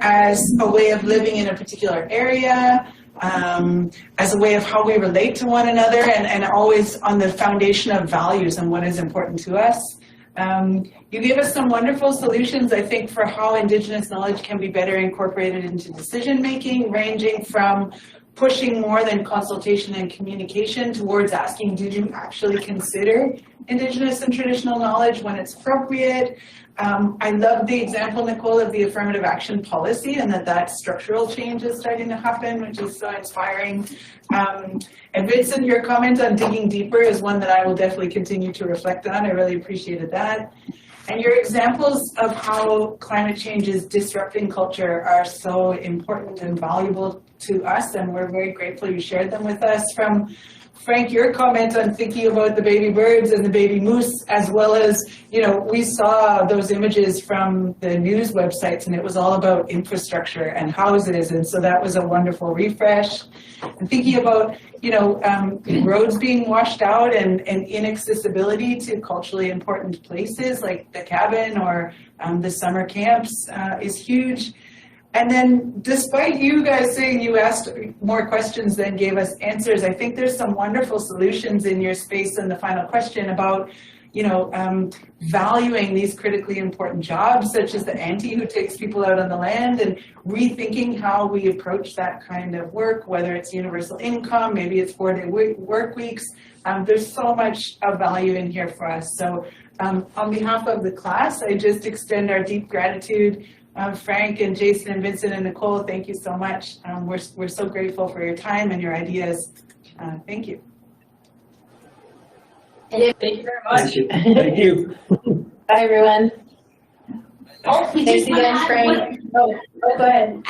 as a way of living in a particular area, as a way of how we relate to one another, and always on the foundation of values and what is important to us. You gave us some wonderful solutions, I think, for how Indigenous knowledge can be better incorporated into decision making, ranging from pushing more than consultation and communication towards asking, did you actually consider Indigenous and traditional knowledge when it's appropriate? I love the example, Nicole, of the affirmative action policy and that structural change is starting to happen, which is so inspiring. And Vincent, your comment on digging deeper is one that I will definitely continue to reflect on. I really appreciated that. And your examples of how climate change is disrupting culture are so important and valuable to us, and we're very grateful you shared them with us. From Frank, your comment on thinking about the baby birds and the baby moose, as well as, you know, we saw those images from the news websites and it was all about infrastructure and houses, and so that was a wonderful refresh. And thinking about, you know, roads being washed out and inaccessibility to culturally important places like the cabin or the summer camps is huge. And then despite you guys saying you asked more questions than gave us answers, I think there's some wonderful solutions in your space in the final question about, you know, valuing these critically important jobs, such as the auntie who takes people out on the land, and rethinking how we approach that kind of work, whether it's universal income, maybe it's 4-day work weeks. There's so much of value in here for us. So on behalf of the class, I just extend our deep gratitude. Frank and Jason and Vincent and Nicole, thank you so much. We're so grateful for your time and your ideas. Thank you. Thank you very much. Thank you. Bye, everyone. Oh, we Thanks just want to again, add Frank. Oh, go ahead.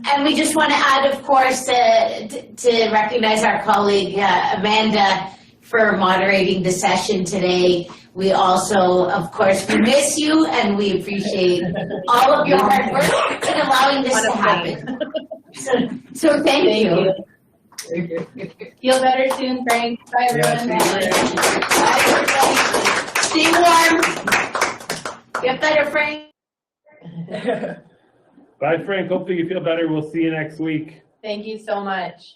And we just want to add, of course, to recognize our colleague Amanda for moderating the session today. We also, of course, we miss you and we appreciate all of your hard work in allowing this to happen. So thank you. Feel better soon, Frank. Bye, everyone. Bye, everybody. Stay warm. Get better, Frank. Bye, Frank. Hopefully you feel better. We'll see you next week. Thank you so much.